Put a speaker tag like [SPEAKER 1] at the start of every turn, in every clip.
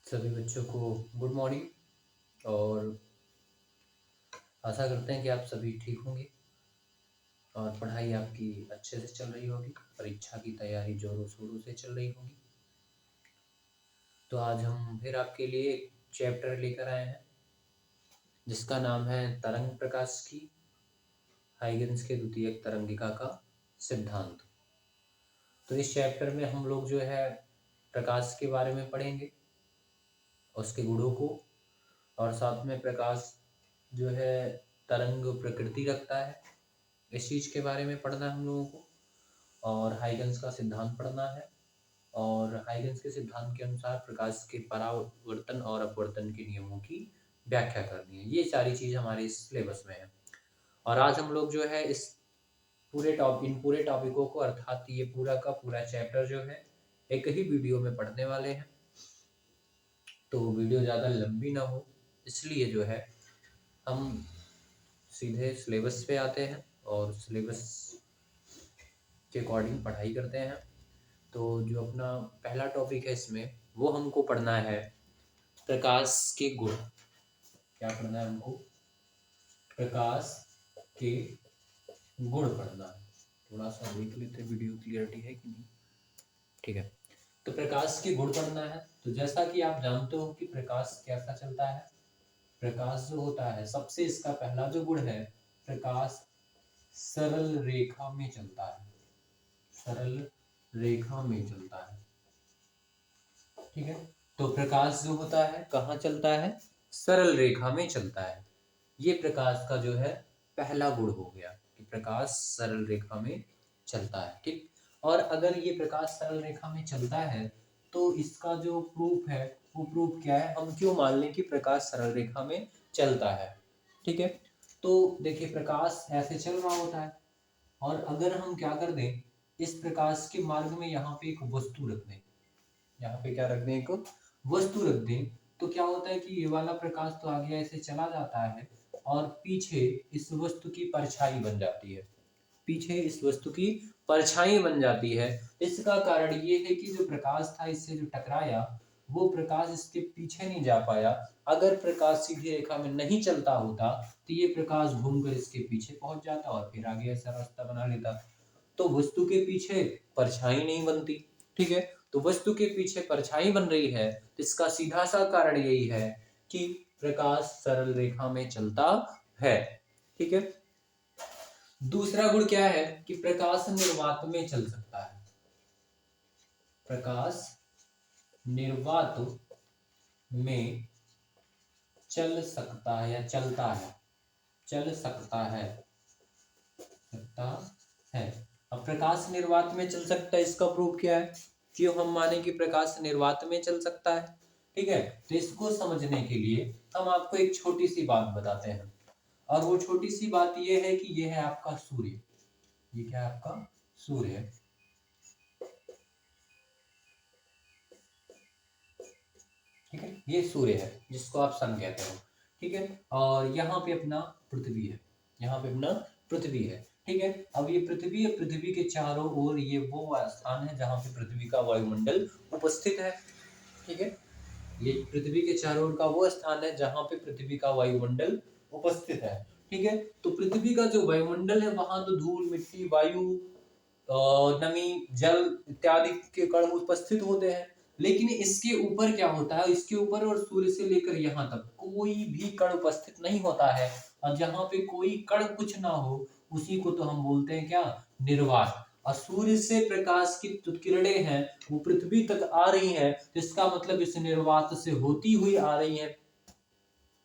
[SPEAKER 1] सभी बच्चों को गुड मॉर्निंग। और आशा करते हैं कि आप सभी ठीक होंगे और पढ़ाई आपकी अच्छे से चल रही होगी। परीक्षा की तैयारी जोरों शोरों से चल रही होगी। तो आज हम फिर आपके लिए एक चैप्टर लेकर आए हैं जिसका नाम है तरंग प्रकाश की हाइगेंस के द्वितीयक तरंगिका का सिद्धांत। तो इस चैप्टर में हम लोग जो है प्रकाश के बारे में पढ़ेंगे, उसके गुणों को, और साथ में प्रकाश जो है तरंग प्रकृति रखता है, इस चीज़ के बारे में पढ़ना है हम लोगों को। और हाइगेंस का सिद्धांत पढ़ना है, और हाइगेंस के सिद्धांत के अनुसार प्रकाश के परावर्तन और अपवर्तन के नियमों की व्याख्या करनी है। ये सारी चीज़ हमारे इस सिलेबस में है। और आज हम लोग जो है इन पूरे टॉपिकों को, अर्थात ये पूरा का पूरा चैप्टर जो है एक ही वीडियो में पढ़ने वाले हैं। तो वीडियो ज़्यादा लंबी ना हो, इसलिए जो है हम सीधे सिलेबस पे आते हैं और सिलेबस के अकॉर्डिंग पढ़ाई करते हैं। तो जो अपना पहला टॉपिक है इसमें, वो हमको पढ़ना है प्रकाश के गुण। क्या पढ़ना है हमको? प्रकाश के गुण पढ़ना है। थोड़ा सा देख लेते हैं वीडियो क्लियरिटी है कि नहीं। ठीक है, तो प्रकाश के गुण पढ़ना है। तो जैसा कि आप जानते हो कि प्रकाश कैसा चलता है। प्रकाश जो होता है, सबसे इसका पहला जो गुण है, प्रकाश सरल रेखा में चलता है। सरल रेखा में चलता है। ठीक है, तो प्रकाश जो होता है कहाँ चलता है? सरल रेखा में चलता है। ये प्रकाश का जो है पहला गुण हो गया कि प्रकाश सरल रेखा में चलता है। ठीक, और अगर ये प्रकाश सरल रेखा में चलता है तो इसका जो प्रूफ है, वो प्रूफ क्या है? हम क्यों मान लें कि प्रकाश सरल रेखा में चलता है। ठीक है, तो देखिए प्रकाश ऐसे चल रहा होता है, और अगर हम क्या कर दें, इस प्रकाश के मार्ग में यहाँ पे एक वस्तु रख दें, यहाँ पे क्या रख दें, एक वस्तु रख दें, तो क्या होता है कि ये वाला प्रकाश तो आगे ऐसे चला जाता है और पीछे इस वस्तु की परछाई बन जाती है। पीछे इस वस्तु की परछाई बन जाती है। इसका कारण ये है कि जो प्रकाश था इससे जो टकराया, वो प्रकाश इसके पीछे नहीं जा पाया। अगर प्रकाश सीधी रेखा में नहीं चलता होता तो ये प्रकाश घूमकर इसके पीछे पहुंच जाता और फिर आगे ऐसा रास्ता बना लेता। तो वस्तु के पीछे परछाई नहीं बनती। ठीक है, तो वस्तु के पीछे परछाई बन रही है, तो इसका सीधा सा कारण यही है कि प्रकाश सरल रेखा में चलता है। ठीक है, दूसरा गुण क्या है कि प्रकाश निर्वात में चल सकता है। प्रकाश निर्वात में चल सकता है या चलता है, चल सकता है, सकता है। अब प्रकाश निर्वात में चल सकता है, इसका प्रूफ क्या है? क्यों हम माने कि प्रकाश निर्वात में चल सकता है। ठीक है, तो इसको समझने के लिए हम आपको एक छोटी सी बात बताते हैं, और वो छोटी सी बात ये है कि ये है आपका सूर्य। ये क्या है? आपका सूर्य है। ठीक है, ये सूर्य है जिसको आप सन कहते हो। ठीक है, और यहाँ पे अपना पृथ्वी है, यहाँ पे अपना पृथ्वी है। ठीक है, अब ये पृथ्वी है, पृथ्वी के चारों ओर ये वो स्थान है जहाँ पे पृथ्वी का वायुमंडल उपस्थित है। ठीक है, ये पृथ्वी के चारों ओर का वो स्थान है जहाँ पे पृथ्वी का वायुमंडल उपस्थित है। ठीक है, तो पृथ्वी का जो वायुमंडल है वहां तो धूल, मिट्टी, वायु, नमी, जल इत्यादि के कण उपस्थित होते हैं। लेकिन इसके ऊपर क्या होता है? इसके ऊपर और सूर्य से लेकर यहाँ तक कोई भी कण उपस्थित नहीं होता है। और जहाँ पे कोई कण कुछ ना हो, उसी को तो हम बोलते हैं क्या? निर्वात। और सूर्य से प्रकाश की जो किरणें हैं वो पृथ्वी तक आ रही हैं, तो इसका मतलब इस निर्वात से होती हुई आ रही हैं।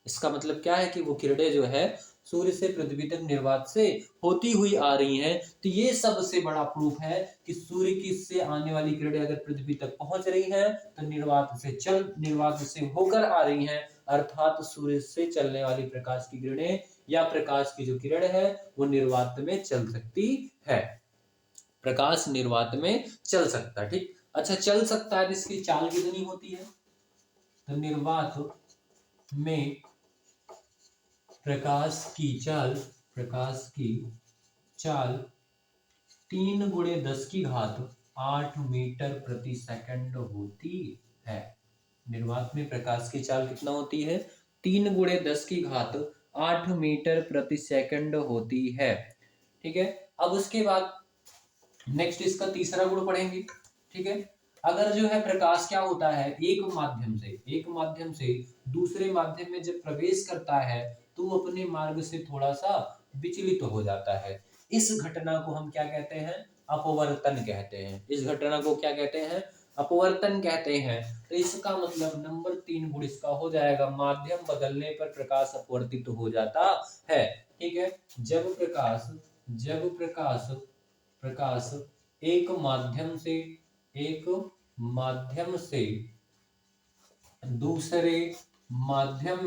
[SPEAKER 1] इसका मतलब क्या है कि वो किरणें जो है सूर्य से पृथ्वी तक निर्वात से होती हुई आ रही हैं। तो ये सबसे बड़ा प्रूफ है कि सूर्य की से आने वाली किरणें अगर पृथ्वी तक पहुंच रही हैं तो निर्वात से होकर आ रही हैं, अर्थात सूर्य से चलने वाली प्रकाश की किरणें या प्रकाश की जो किरण है वो निर्वात में चल सकती है। प्रकाश निर्वात में चल सकता है। ठीक, अच्छा, चल सकता है तो इसकी चाल कितनी होती है? तो निर्वात में प्रकाश की चाल 3 × 10⁸ मीटर प्रति सेकंड होती है। निर्वात में प्रकाश की चाल कितना होती है? 3 × 10⁸ मीटर प्रति सेकंड होती है। ठीक है, अब उसके बाद नेक्स्ट इसका तीसरा गुण पढ़ेंगे। ठीक है, अगर जो है प्रकाश क्या होता है, एक माध्यम से दूसरे माध्यम में जब प्रवेश करता है तो वो अपने मार्ग से थोड़ा सा विचलित हो जाता है। इस घटना को हम क्या कहते हैं? अपवर्तन कहते हैं। इस घटना को क्या कहते हैं? अपवर्तन कहते हैं। तो इसका मतलब नंबर 3 गुण इसका हो जाएगा, माध्यम बदलने पर प्रकाश अपवर्तित हो जाता है। ठीक है, जब प्रकाश एक माध्यम से दूसरे माध्यम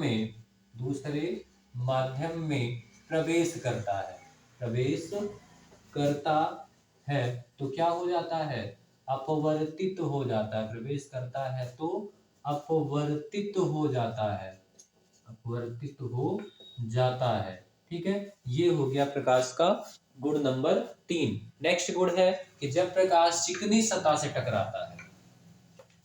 [SPEAKER 1] में प्रवेश करता है तो क्या हो जाता है? अपवर्तित हो जाता है। प्रवेश करता है तो अपवर्तित हो जाता है। ठीक है, ये हो गया प्रकाश का गुण नंबर 3। नेक्स्ट गुण है कि जब प्रकाश चिकनी सतह से टकराता है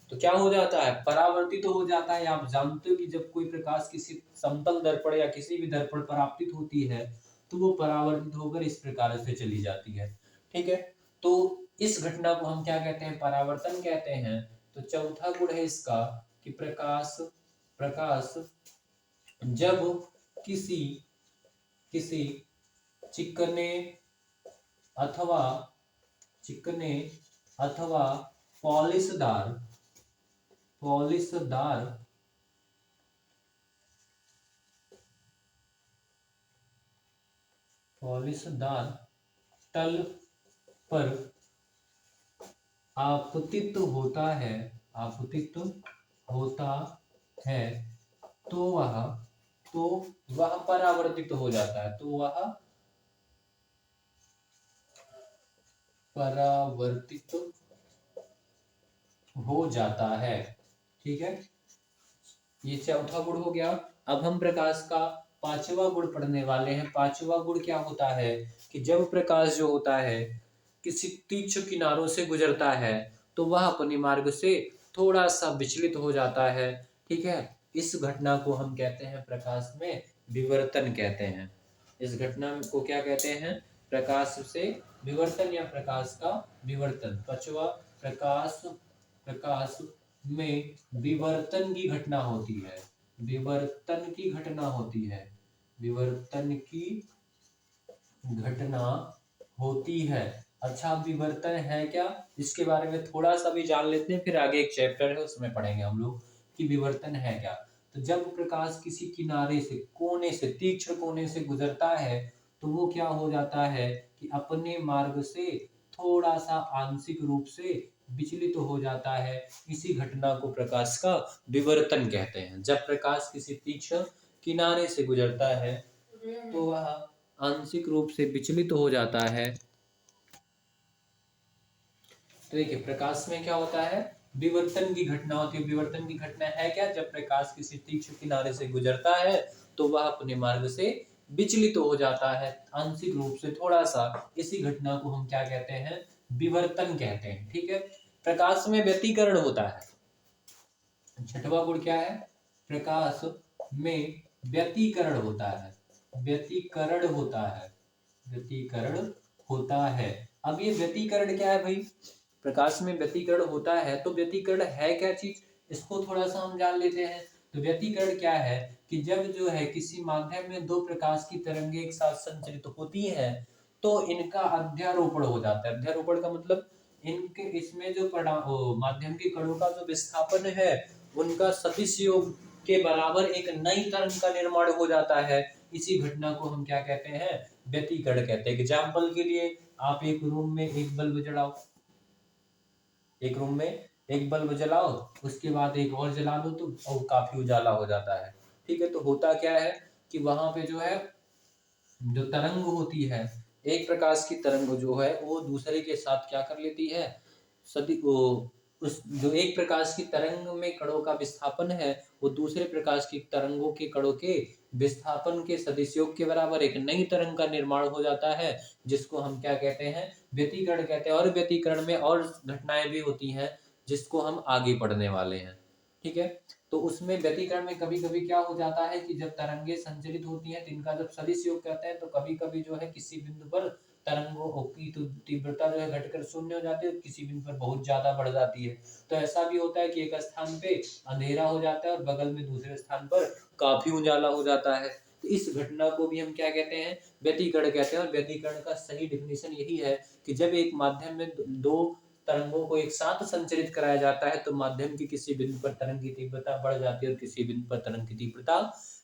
[SPEAKER 1] तो क्या हो जाता है? परावर्तित हो जाता है। आप जानते हो कि जब कोई प्रकाश किसी समतल दर्पण या किसी भी दर्पण पर आपतित होती है तो वो परावर्तित होकर इस प्रकार से चली जाती है। ठीक है, तो इस घटना को हम क्या कहते हैं? परावर्तन कहते हैं। तो चौथा गुण है इसका कि प्रकाश जब किसी चिकने अथवा पॉलिशदार तल पर आपतित होता है तो वह परावर्तित हो जाता है। ठीक है, ये चौथा गुण हो गया। अब हम प्रकाश का पांचवा गुण पढ़ने वाले हैं। पांचवा गुण क्या होता है कि जब प्रकाश जो होता है किसी तीक्ष्ण किनारों से गुजरता है तो वह अपने मार्ग से थोड़ा सा विचलित हो जाता है। ठीक है, इस घटना को हम कहते हैं प्रकाश में विवर्तन कहते हैं। इस घटना को क्या कहते हैं? प्रकाश से विवर्तन या प्रकाश का विवर्तन। पांचवा, प्रकाश में विवर्तन की घटना होती है। विवर्तन की घटना होती है। अच्छा, विवर्तन है क्या, इसके बारे में थोड़ा सा भी जान लेते हैं, फिर आगे एक चैप्टर है उसमें पढ़ेंगे हम लोग कि विवर्तन है क्या। तो जब प्रकाश किसी किनारे से, कोने से, तीक्ष्ण कोने से गुजरता है तो वो क्या हो जाता है कि अपने मार्ग से थोड़ा सा आंशिक रूप से विचलित हो जाता है। इसी घटना को प्रकाश का विवर्तन कहते हैं। जब प्रकाश किसी तीक्ष्ण किनारे से गुजरता है तो वह आंशिक रूप से विचलित हो जाता है। तो देखिए, प्रकाश में क्या होता है? विवर्तन की घटना होती है। विवर्तन की घटना है क्या? जब प्रकाश किसी तीक्ष्ण किनारे से गुजरता है तो वह अपने मार्ग से विचलित हो जाता है आंशिक रूप से थोड़ा सा। इसी घटना को हम क्या कहते हैं? विवर्तन कहते हैं। ठीक है, प्रकाश में व्यतिकरण होता है। छठवां गुण क्या है? प्रकाश में व्यतिकरण होता है। अब ये व्यतिकरण क्या है भाई? प्रकाश में व्यतिकरण होता है तो व्यतिकरण है क्या चीज, इसको थोड़ा सा हम जान लेते हैं। तो व्यतिकरण क्या है कि जब जो है किसी माध्यम में दो प्रकाश की तरंगें एक साथ संचरित होती हैं तो इनका अध्यारोपण हो जाता है। अध्यारोपण का मतलब इनके इसमें जो माध्यम के कणों का जो विस्थापन है उनका सदिश योग के बराबर एक नई तरंग का निर्माण हो जाता है। इसी घटना को हम क्या कहते हैं? व्यतिकरण कहते हैं। एग्जाम्पल के लिए, आप एक रूम में एक बल्ब जलाओ, उसके बाद एक और जला दो तो काफी उजाला हो जाता है। ठीक है, तो होता क्या है कि वहां पे जो है जो तरंग होती है, एक प्रकाश की तरंग जो है वो दूसरे के साथ क्या कर लेती है, सदी वो उस जो एक प्रकाश की तरंग में कणों का विस्थापन है वो दूसरे प्रकाश की तरंगों के कणों के विस्थापन के सदिश योग के बराबर एक नई तरंग का निर्माण हो जाता है, जिसको हम क्या कहते हैं? व्यतिकरण कहते हैं। और व्यतिकरण में और घटनाएं भी होती हैं जिसको हम आगे पढ़ने वाले हैं। ठीक है। तो उसमें व्यतिकरण में कभी कभी क्या हो जाता है कि जब तरंगे संचरित होती हैं तो इनका जब सदिश योग करते हैं तो कभी कभी जो है किसी बिंदु पर तरंगों की तीव्रता जो है घटकर शून्य हो जाती है और किसी बिंदु पर बहुत ज्यादा बढ़ जाती है। तो ऐसा भी होता है कि एक स्थान पे अंधेरा हो जाता है और बगल में दूसरे स्थान पर काफी उजाला हो जाता है। तो इस घटना को भी हम क्या कहते हैं, व्यतिकरण कहते हैं। और व्यतिकरण का सही डिफिनेशन यही है कि जब एक माध्यम में दो तरंगों को एक साथ संचरित कराया जाता है तो माध्यम की किसी बिंदु पर तरंग की तीव्रता बढ़ जाती है और किसी बिंदु पर तरंग की तीव्रता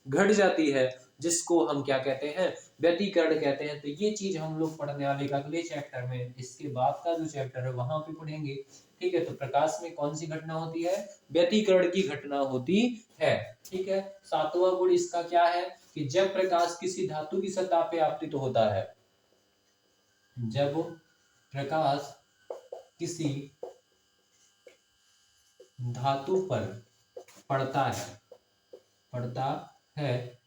[SPEAKER 1] घट जाती है, जिसको हम क्या कहते हैं, व्यतिकरण कहते हैं। तो ये चीज हम लोग पढ़ने वाले अगले चैप्टर में, इसके बाद का जो चैप्टर है वहां पे पढ़ेंगे। ठीक है। तो प्रकाश में कौन सी घटना होती है, व्यतिकरण की घटना होती है। ठीक है। सातवां गुण इसका क्या है कि जब प्रकाश किसी धातु की सतह पे आपतित होता है, जब प्रकाश किसी धातु पर पड़ता है,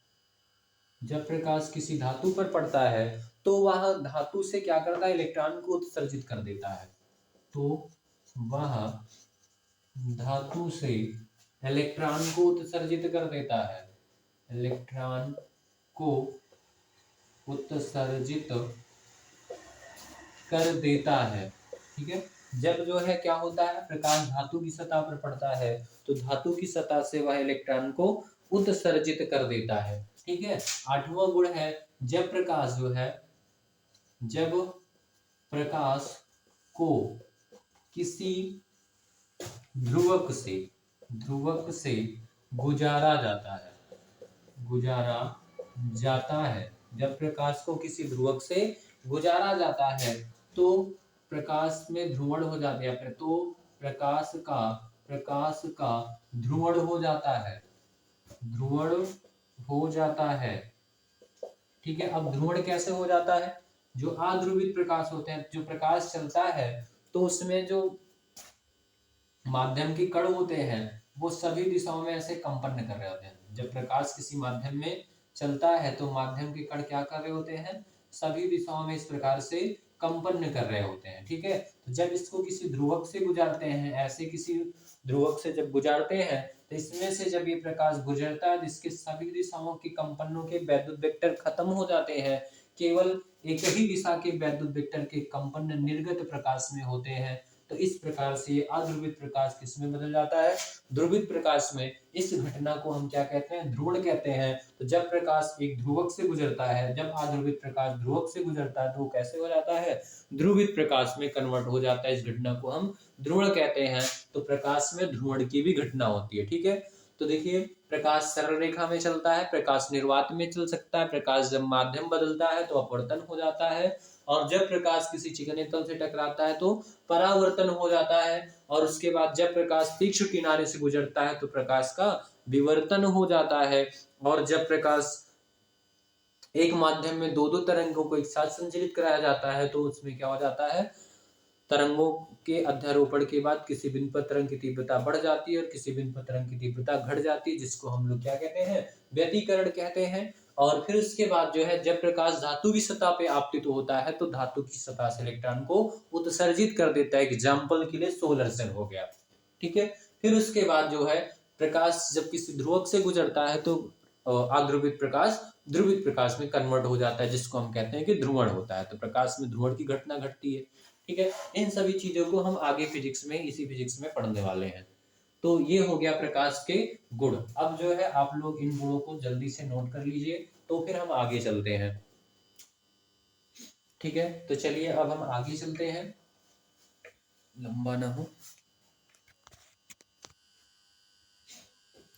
[SPEAKER 1] जब प्रकाश किसी धातु पर पड़ता है तो वह धातु से क्या करता है, इलेक्ट्रॉन को उत्सर्जित कर देता है। तो वह धातु से इलेक्ट्रॉन को उत्सर्जित कर देता है, इलेक्ट्रॉन को उत्सर्जित कर देता है। ठीक है। जब जो है क्या होता है, प्रकाश धातु की सतह पर पड़ता है तो धातु की सतह से वह इलेक्ट्रॉन को उत्सर्जित कर देता है। ठीक है। आठवां गुण है जब प्रकाश जो है, जब प्रकाश को किसी ध्रुवक से गुजारा जाता है, जब प्रकाश को किसी ध्रुवक से गुजारा जाता है तो प्रकाश में ध्रुवण हो जाता है, तो प्रकाश का ध्रुवण हो जाता है। ठीक है। अब ध्रुवण कैसे हो जाता है, जो अध्रुवित प्रकाश होते हैं, जो प्रकाश चलता है तो उसमें जो माध्यम के कण होते हैं वो सभी दिशाओं में ऐसे कंपन कर रहे होते हैं। जब प्रकाश किसी माध्यम में चलता है तो माध्यम के कण क्या कर रहे होते हैं, सभी दिशाओं में इस प्रकार से कंपन कर रहे होते हैं। ठीक है। तो जब इसको किसी ध्रुवक से गुजारते हैं, ऐसे किसी ध्रुवक से जब गुजारते हैं तो इसमें से जब ये प्रकाश गुजरता है जिसके सभी दिशाओं के कंपनों के वैद्युत वेक्टर खत्म हो जाते हैं, केवल एक ही दिशा के वैद्युत वेक्टर के कंपन निर्गत प्रकाश में होते हैं। तो इस प्रकार से ये अध्रुवित प्रकाश किसमें बदल जाता है, ध्रुवित प्रकाश में। इस घटना को हम क्या कहते हैं, ध्रुवण कहते हैं। तो जब प्रकाश एक ध्रुवक से गुजरता है, जब अध्रुवित प्रकाश ध्रुवक से गुजरता है तो वो कैसे हो जाता है, ध्रुवित प्रकाश में कन्वर्ट हो जाता है। इस घटना को हम ध्रुवण कहते हैं। तो प्रकाश में ध्रुवण की भी घटना होती है। ठीक है। तो देखिए, प्रकाश सरल रेखा में चलता है, प्रकाश निर्वात में चल सकता है, प्रकाश जब माध्यम बदलता है तो अपवर्तन हो जाता है, और जब प्रकाश किसी चिकने तल से टकराता है तो परावर्तन हो जाता है, और उसके बाद जब प्रकाश तीक्ष्ण किनारे से गुजरता है तो प्रकाश का विवर्तन हो जाता है। और जब प्रकाश एक माध्यम में दो दो तरंगों को एक साथ संचरित कराया जाता है तो उसमें क्या हो जाता है, तरंगों के अध्यारोपण के बाद किसी बिंदु पर तरंग की तीव्रता बढ़ जाती है और किसी बिंदु पर तरंग की तीव्रता घट जाती है, जिसको हम लोग क्या कहते हैं, व्यतिकरण कहते हैं। और फिर उसके बाद जो है जब प्रकाश धातु की सतह पे आपतित होता है तो धातु की सतह से इलेक्ट्रॉन को उत्सर्जित कर देता है। एग्जाम्पल के लिए सोलर सेल हो गया। ठीक है। फिर उसके बाद जो है प्रकाश जब किसी ध्रुवक से गुजरता है तो अध्रुवित प्रकाश ध्रुवित प्रकाश में कन्वर्ट हो जाता है, जिसको हम कहते हैं कि ध्रुवण होता है। तो प्रकाश में ध्रुवण की घटना घटती है। ठीक है। इन सभी चीजों को हम आगे फिजिक्स में, इसी फिजिक्स में पढ़ने वाले हैं। तो ये हो गया प्रकाश के गुण। अब जो है आप लोग इन गुणों को जल्दी से नोट कर लीजिए, तो फिर हम आगे चलते हैं। ठीक है। तो चलिए अब हम आगे चलते हैं, लंबा ना हो।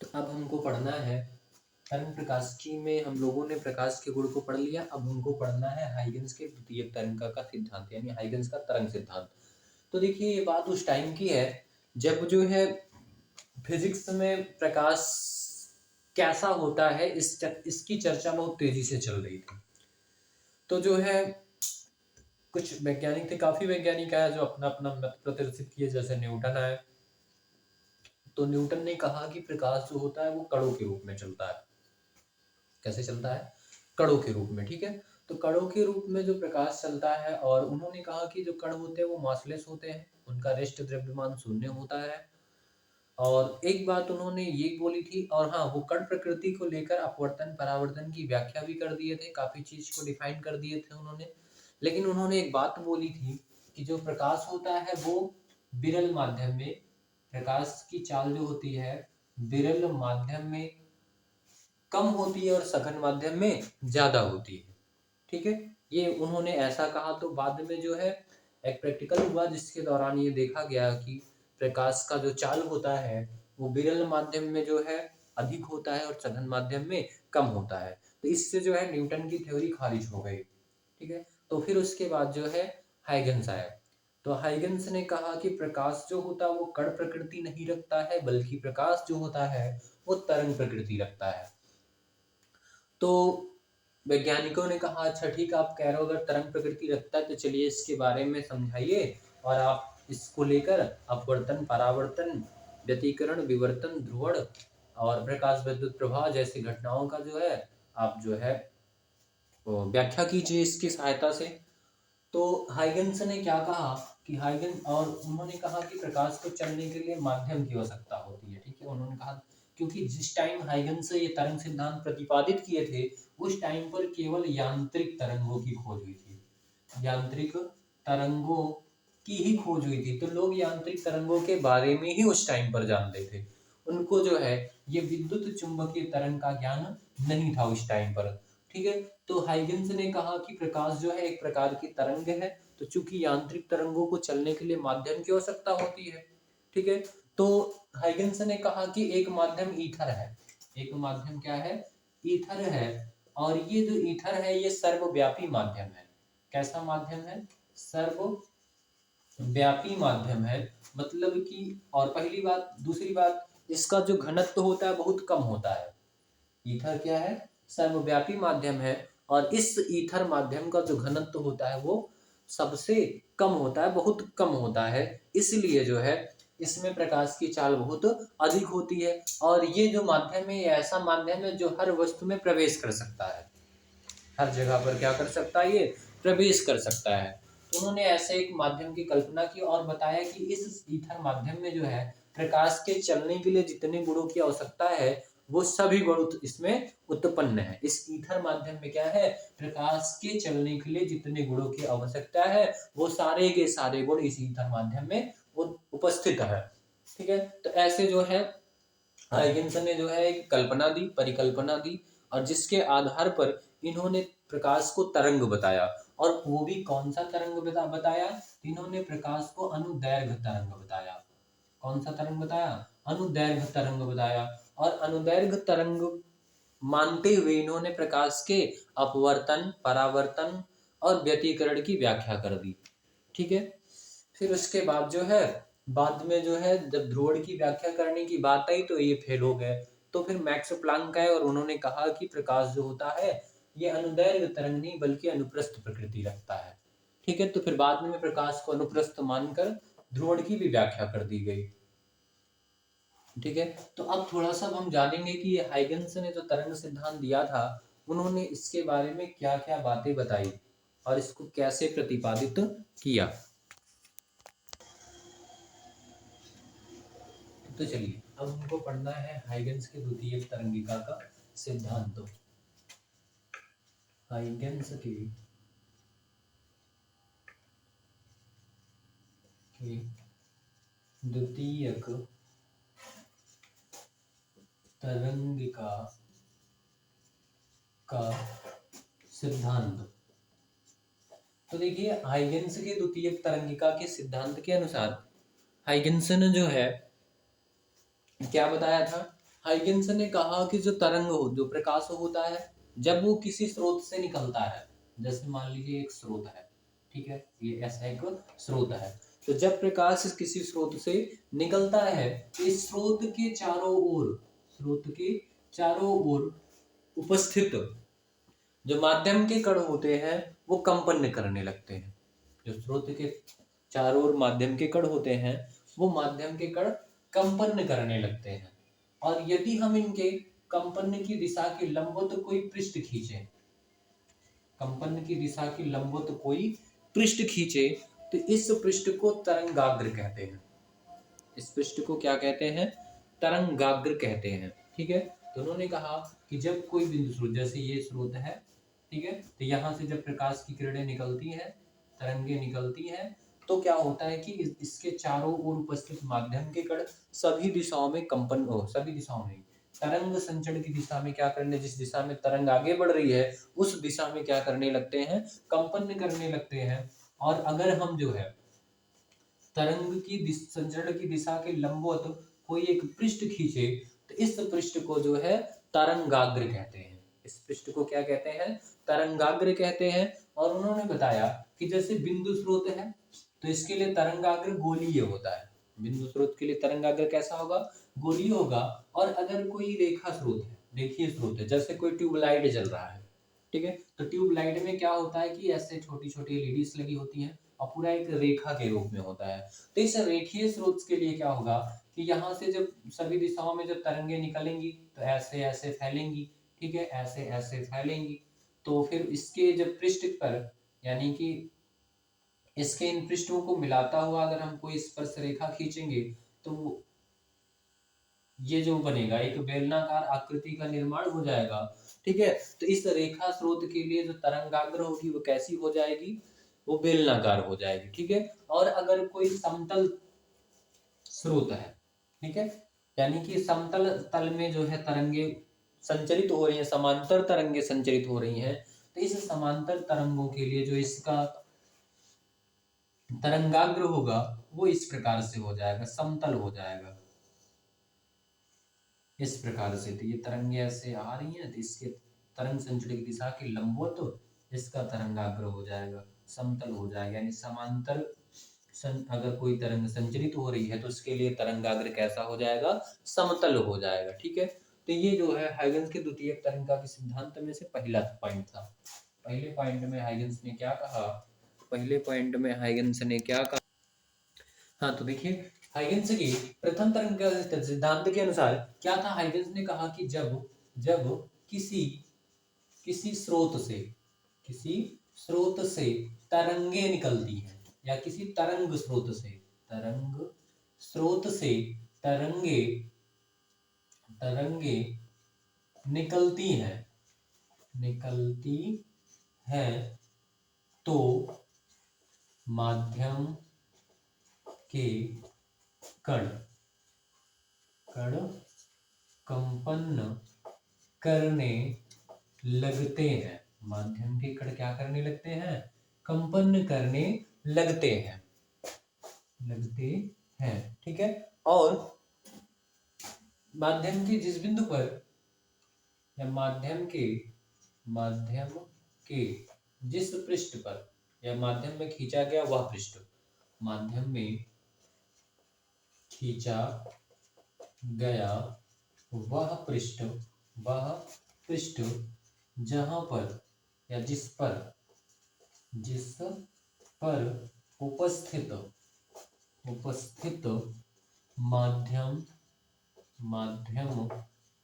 [SPEAKER 1] तो अब हमको पढ़ना है तरंग प्रकाशिकी में। हम लोगों ने प्रकाश के गुण को पढ़ लिया, अब हमको पढ़ना है हाइगन्स के द्वितीय तरंग का सिद्धांत, यानी हाइगन्स का तरंग सिद्धांत। तो देखिए, ये बात उस टाइम की है जब जो है फिजिक्स में प्रकाश कैसा होता है इसकी चर्चा बहुत तेजी से चल रही थी। तो जो है कुछ वैज्ञानिक थे, काफी वैज्ञानिक आए जो अपना अपना मत प्रदर्शित किए, जैसे न्यूटन आए। तो न्यूटन ने कहा कि प्रकाश जो होता है वो कणों के रूप में चलता है। कैसे चलता है, कणों के रूप में। ठीक है। तो कणों के रूप में जो प्रकाश चलता है, और उन्होंने कहा कि जो कण होते हैं वो मासलेस होते हैं, उनका रेस्ट द्रव्यमान शून्य होता है, और एक बात उन्होंने ये बोली थी, और हाँ, वो कण प्रकृति को लेकर अपवर्तन परावर्तन की व्याख्या भी कर दिए थे, काफी चीज को डिफाइन कर दिए थे उन्होंने। लेकिन उन्होंने एक बात बोली थी कि जो प्रकाश होता है वो विरल माध्यम में, प्रकाश की चाल जो होती है विरल माध्यम में कम होती है और सघन माध्यम में ज्यादा होती है। ठीक है, ये उन्होंने ऐसा कहा। तो बाद में जो है एक प्रैक्टिकल हुआ जिसके दौरान ये देखा गया कि प्रकाश का जो चाल होता है वो विरल माध्यम में जो है अधिक होता है और सघन माध्यम में कम होता है। तो इससे जो है न्यूटन की थ्योरी खारिज हो गई। ठीक है, तो फिर उसके बाद जो है हाइगन्स आया। तो हाइगन्स ने कहा कि प्रकाश जो होता है वो कण प्रकृति नहीं रखता है, बल्कि प्रकाश जो होता है वो तरंग प्रकृति रखता है। तो वैज्ञानिकों ने कहा अच्छा ठीक है, आप कह रहे हो अगर तरंग प्रकृति रखता है तो चलिए इसके बारे में समझाइए, और आप इसको लेकर अपवर्तन परावर्तन व्यतिकरण विवर्तन ध्रुवण और प्रकाश विद्युत प्रवाह जैसी घटनाओं का जो है आप जो है वो व्याख्या कीजिए इसकी सहायता से। तो हाइगन्स ने क्या कहा कि हाइगन्स, और उन्होंने कहा कि प्रकाश को चलने के लिए माध्यम की आवश्यकता होती है। ठीक है, उन्होंने कहा क्योंकि जिस टाइम हाइगन्स ये तरंग सिद्धांत प्रतिपादित किए थे उस टाइम पर केवल यांत्रिक तरंगों की खोज हुई थी, यांत्रिक तरंगों की ही खोज हुई थी। तो लोग यांत्रिक तरंगों के बारे में ही उस टाइम पर जानते थे, उनको जो है ये विद्युत चुंबकीय तरंग का ज्ञान नहीं था उस टाइम पर। ठीक है, तो हाइगन्स ने कहा कि प्रकाश जो है एक प्रकार की तरंग है, तो चूंकि यांत्रिक तरंगों को चलने के लिए माध्यम की आवश्यकता होती है। ठीक है, तो हाइगन्स ने कहा कि एक माध्यम ईथर है, एक माध्यम क्या है, ईथर है, और ये जो ईथर है ये सर्वव्यापी माध्यम है। कैसा माध्यम है, सर्वव्यापी माध्यम है, मतलब कि, और पहली बात, दूसरी बात, इसका जो घनत्व होता है बहुत कम होता है। ईथर क्या है, सर्वव्यापी माध्यम है, और इस ईथर माध्यम का जो घनत्व होता है वो सबसे कम होता है, बहुत कम होता है, इसलिए जो है इसमें प्रकाश की चाल बहुत अधिक होती है। और ये जो माध्यम है ये ऐसा माध्यम है जो हर वस्तु में प्रवेश कर सकता है, हर जगह पर क्या कर सकता है, ये प्रवेश कर सकता है। तो उन्होंने ऐसे एक माध्यम की कल्पना की और बताया कि इस ईथर माध्यम में जो है प्रकाश के चलने के लिए जितने गुणों की आवश्यकता है वो सभी गुण इसमें उत्पन्न है। इस ईथर माध्यम में क्या है, प्रकाश के चलने के लिए जितने गुणों की आवश्यकता है वो सारे के सारे गुण इस ईथर माध्यम में उपस्थित है। ठीक है, तो ऐसे जो है हाइगन्स ने जो है एक कल्पना दी, परिकल्पना दी, और जिसके आधार पर इन्होंने प्रकाश को तरंग बताया। और वो भी कौन सा तरंग बताया, इन्होंने प्रकाश को अनुदैर्घ्य तरंग बताया। कौन सा तरंग बताया, अनुदैर्घ्य तरंग बताया। और अनुदैर्घ्य तरंग मानते हुए इन्होंने प्रकाश के अपवर्तन परावर्तन और व्यतिकरण की व्याख्या कर दी। ठीक है, फिर उसके बाद जो है बाद में जो है जब ध्रुवण की व्याख्या करने की बात आई तो ये फेल हो गए। तो फिर मैक्स प्लांक आए और उन्होंने कहा कि प्रकाश जो होता है ये अनुदैर्घ्य तरंग नहीं बल्कि अनुप्रस्थ प्रकृति रखता है। ठीक है, तो फिर बाद में प्रकाश को अनुप्रस्थ मानकर ध्रुवण की भी व्याख्या कर दी गई। ठीक है, तो अब थोड़ा सा हम जानेंगे कि ये हाइगन्स ने जो तरंग सिद्धांत दिया था उन्होंने इसके बारे में क्या क्या बातें बताई और इसको कैसे प्रतिपादित किया। तो चलिए अब हमको पढ़ना है हाइगन्स के द्वितीयक तरंगिका का सिद्धांत। हाइगन्स के द्वितीयक तरंगिका का सिद्धांत। तो देखिए हाइगन्स के द्वितीयक तरंगिका के सिद्धांत के अनुसार हाइगन्स ने जो है क्या बताया था, हाइगन्स ने कहा कि जो तरंग हो, जो प्रकाश होता है जब वो किसी स्रोत से निकलता है, जैसे मान लीजिए एक स्रोत है, ठीक है, ये ऐसा एक स्रोत है, तो जब प्रकाश किसी स्रोत से निकलता है इस स्रोत के चारों ओर, स्रोत के चारों ओर उपस्थित जो माध्यम के कण होते हैं वो कंपन करने लगते हैं। जो स्रोत के चारों ओर माध्यम के कण होते हैं वो माध्यम के कण कंपन करने लगते हैं। और यदि हम इनके कंपन की दिशा के लंबवत कोई पृष्ठ खींचे, कंपन की दिशा की लंबवत कोई पृष्ठ खींचे तो इस पृष्ठ को तरंगाग्र कहते हैं। इस पृष्ठ को क्या कहते हैं, तरंगाग्र कहते हैं। ठीक है, तो उन्होंने कहा कि जब कोई बिंदु स्रोत, जैसे ये स्रोत है, ठीक है, तो यहाँ से जब प्रकाश की किरणें निकलती हैं, तरंगे निकलती हैं, तो क्या होता है कि इसके चारों ओर उपस्थित माध्यम के कण सभी दिशाओं में कंपन हो, सभी दिशाओं में तरंग संचरण की दिशा में क्या करने, जिस दिशा में तरंग आगे बढ़ रही है उस दिशा में क्या करने लगते हैं, कंपन करने लगते हैं। और अगर हम जो है तरंग की संचरण की दिशा के लंबवत कोई एक पृष्ठ खींचे तो इस पृष्ठ को जो है तरंगाग्र कहते हैं। इस पृष्ठ को क्या कहते हैं, तरंगाग्र कहते हैं। और उन्होंने बताया कि जैसे बिंदु स्रोत है तो इसके लिए तरंगाग्र गोलीय होता है। बिंदु स्रोत के लिए तरंगाग्र कैसा होगा, गोलीय होगा। और अगर कोई रेखा स्रोत है, रेखीय स्रोत है, जैसे कोई ट्यूबलाइट जल रहा है, ठीक है, तो ट्यूबलाइट में क्या होता है कि ऐसे छोटी छोटी एलईडीज लगी होती हैं और पूरा एक रेखा के रूप में होता है। तो इस रेखीय स्रोत के लिए क्या होगा कि यहाँ से जब सभी दिशाओं में जब तरंगे निकलेंगी तो ऐसे ऐसे फैलेंगी, ठीक है, ऐसे ऐसे फैलेंगी। तो फिर इसके जब पृष्ठ पर, यानी कि इसके इन पृष्ठों को मिलाता हुआ अगर हम कोई स्पर्श रेखा खींचेंगे तो ये जो बनेगा एक बेलनाकार आकृति का निर्माण हो जाएगा। ठीक है, तो इस रेखा स्रोत के लिए जो तरंगाग्र होगी वो कैसी हो जाएगी, वो बेलनाकार हो जाएगी। ठीक है, और अगर कोई समतल स्रोत है, ठीक है, यानी कि समतल तल में जो है तरंगे संचरित हो रही हैं, समांतर तरंगे संचरित हो रही हैं, तो इस समांतर तरंगों के लिए जो इसका तरंगाग्र होगा वो इस प्रकार से हो जाएगा, समतल हो जाएगा इस प्रकार से। तो ये तरंगे ऐसे आ रही हैं तो इसके तरंग संचरण की दिशा के लंबवत तो इसका तरंगाग्र हो जाएगा, समतल हो जाएगा, यानी समांतर अगर कोई तरंग संचरित हो रही है तो उसके लिए तरंगाग्र कैसा हो जाएगा, समतल हो जाएगा। ठीक है, तो ये जो है हाइगन्स के द्वितीयक तरंगा के सिद्धांत में से पहला पॉइंट था। पहले पॉइंट में हाइगन्स ने क्या कहा, पहले पॉइंट में हाइगन्स ने क्या कहा, हाँ तो देखिए हाइगन्स की प्रथम तरंग के सिद्धांत के अनुसार क्या था, हाइगन्स ने कहा कि जब जब किसी किसी स्रोत से तरंगे निकलती हैं, या किसी तरंग स्रोत से तरंगे तरंगे निकलती हैं तो माध्यम के कण कंपन करने लगते हैं। माध्यम के कण क्या करने लगते हैं, कंपन करने लगते हैं। ठीक है, और माध्यम के जिस बिंदु पर, या माध्यम के जिस पृष्ठ पर, या माध्यम में खींचा गया वह पृष्ठ, माध्यम में खींचा गया वह पृष्ठ जहां पर, या जिस पर उपस्थित माध्यम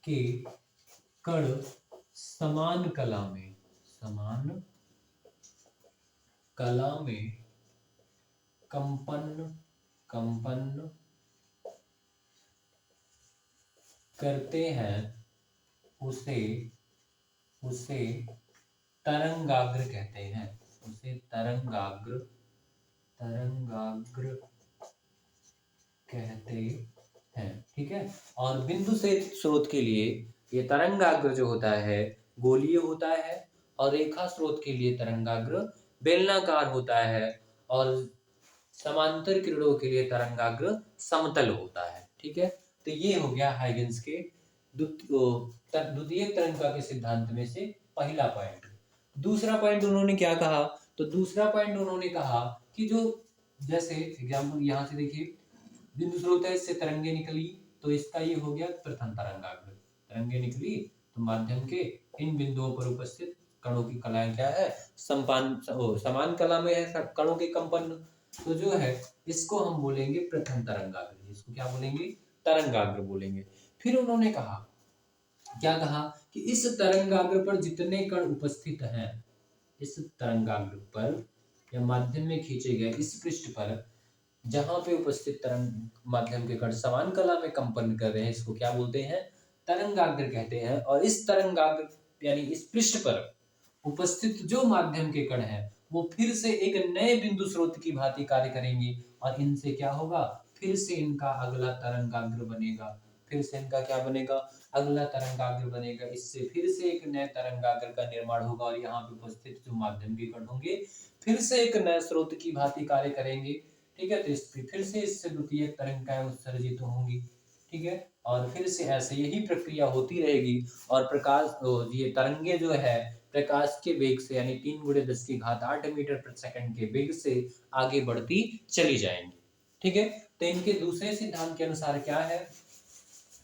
[SPEAKER 1] के कण समान कला में कंपन करते हैं उसे तरंगाग्र कहते हैं। उसे तरंगाग्र कहते हैं। ठीक है, और बिंदु से स्रोत के लिए ये तरंगाग्र जो होता है गोलीय होता है, और रेखा स्रोत के लिए तरंगाग्र बेलनाकार होता है, और समांतर किरणों के लिए तरंगाग्र समतल होता है। ठीक है, तो ये हो गया हाइगन्स के द्वितीय तरंगा के सिद्धांत में से पहला पॉइंट। दूसरा पॉइंट उन्होंने क्या कहा, तो दूसरा पॉइंट उन्होंने कहा कि जो, जैसे एग्जाम्पल यहाँ से देखिए बिंदु स्रोत है, इससे तरंगे निकली तो इसका ये हो गया प्रथम तरंगाग्र। तरंगे निकली तो माध्यम के इन बिंदुओं पर उपस्थित कणों की कलाएं क्या है, समान कला में है कणों के कंपन, तो जो है इसको हम बोलेंगे प्रथम तरंगाग्र। इसको क्या बोलेंगे, तरंगाग्र बोलेंगे। फिर उन्होंने कहा, क्या कहा कि इस तरंगाग्र पर जितने कण उपस्थित हैं, इस तरंगाग्र पर या माध्यम में खींचे गए इस पृष्ठ पर जहां पे उपस्थित तरंग माध्यम के कण समान कला में कंपन कर रहे हैं, इसको क्या बोलते हैं? तरंगाग्र कहते हैं। और इस तरंगाग्र यानी इस पृष्ठ पर उपस्थित जो माध्यम के कण हैं वो फिर से एक नए बिंदु स्रोत की भांति कार्य करेंगे और इनसे क्या होगा? फिर से इनका अगला तरंगाग्र बनेगा। फिर से इनका क्या बनेगा? अगला तरंगाग्र बनेगा। इससे फिर से एक नए तरंगाग्र का निर्माण होगा और यहाँ पे उपस्थित जो माध्यम के कण होंगे फिर से एक नए स्रोत की भांति कार्य करेंगे। ठीक है, तो फिर से इससे द्वितीय तरंगाएं उत्सर्जित होंगी। ठीक है, और फिर से ऐसे यही प्रक्रिया होती रहेगी और ये तरंगे जो है प्रकाश के वेग से यानी 3×10⁸ मीटर प्रति सेकंड के वेग से आगे बढ़ती चली जाएंगी। ठीक है, तो इनके दूसरे सिद्धांत के अनुसार क्या है?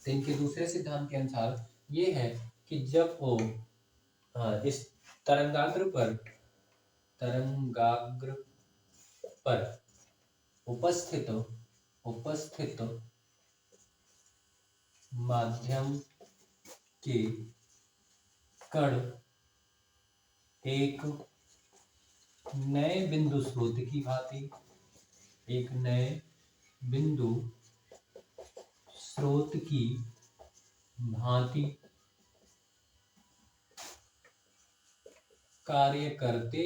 [SPEAKER 1] तो इनके दूसरे सिद्धांत के अनुसार ये है कि जब वो इस तरंगाग्र पर उपस्थित माध्यम के कण एक नए बिंदु स्रोत की भांति कार्य करते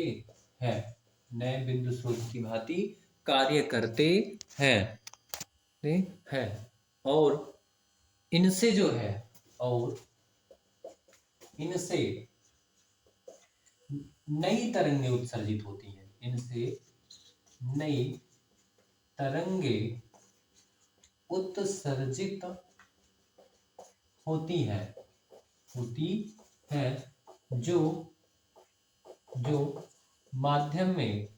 [SPEAKER 1] हैं। नए बिंदु स्रोत की भांति कार्य करते हैं। और इनसे नई तरंगें उत्सर्जित होती हैं। इनसे नई तरंगें उत्सर्जित होती हैं जो माध्यम में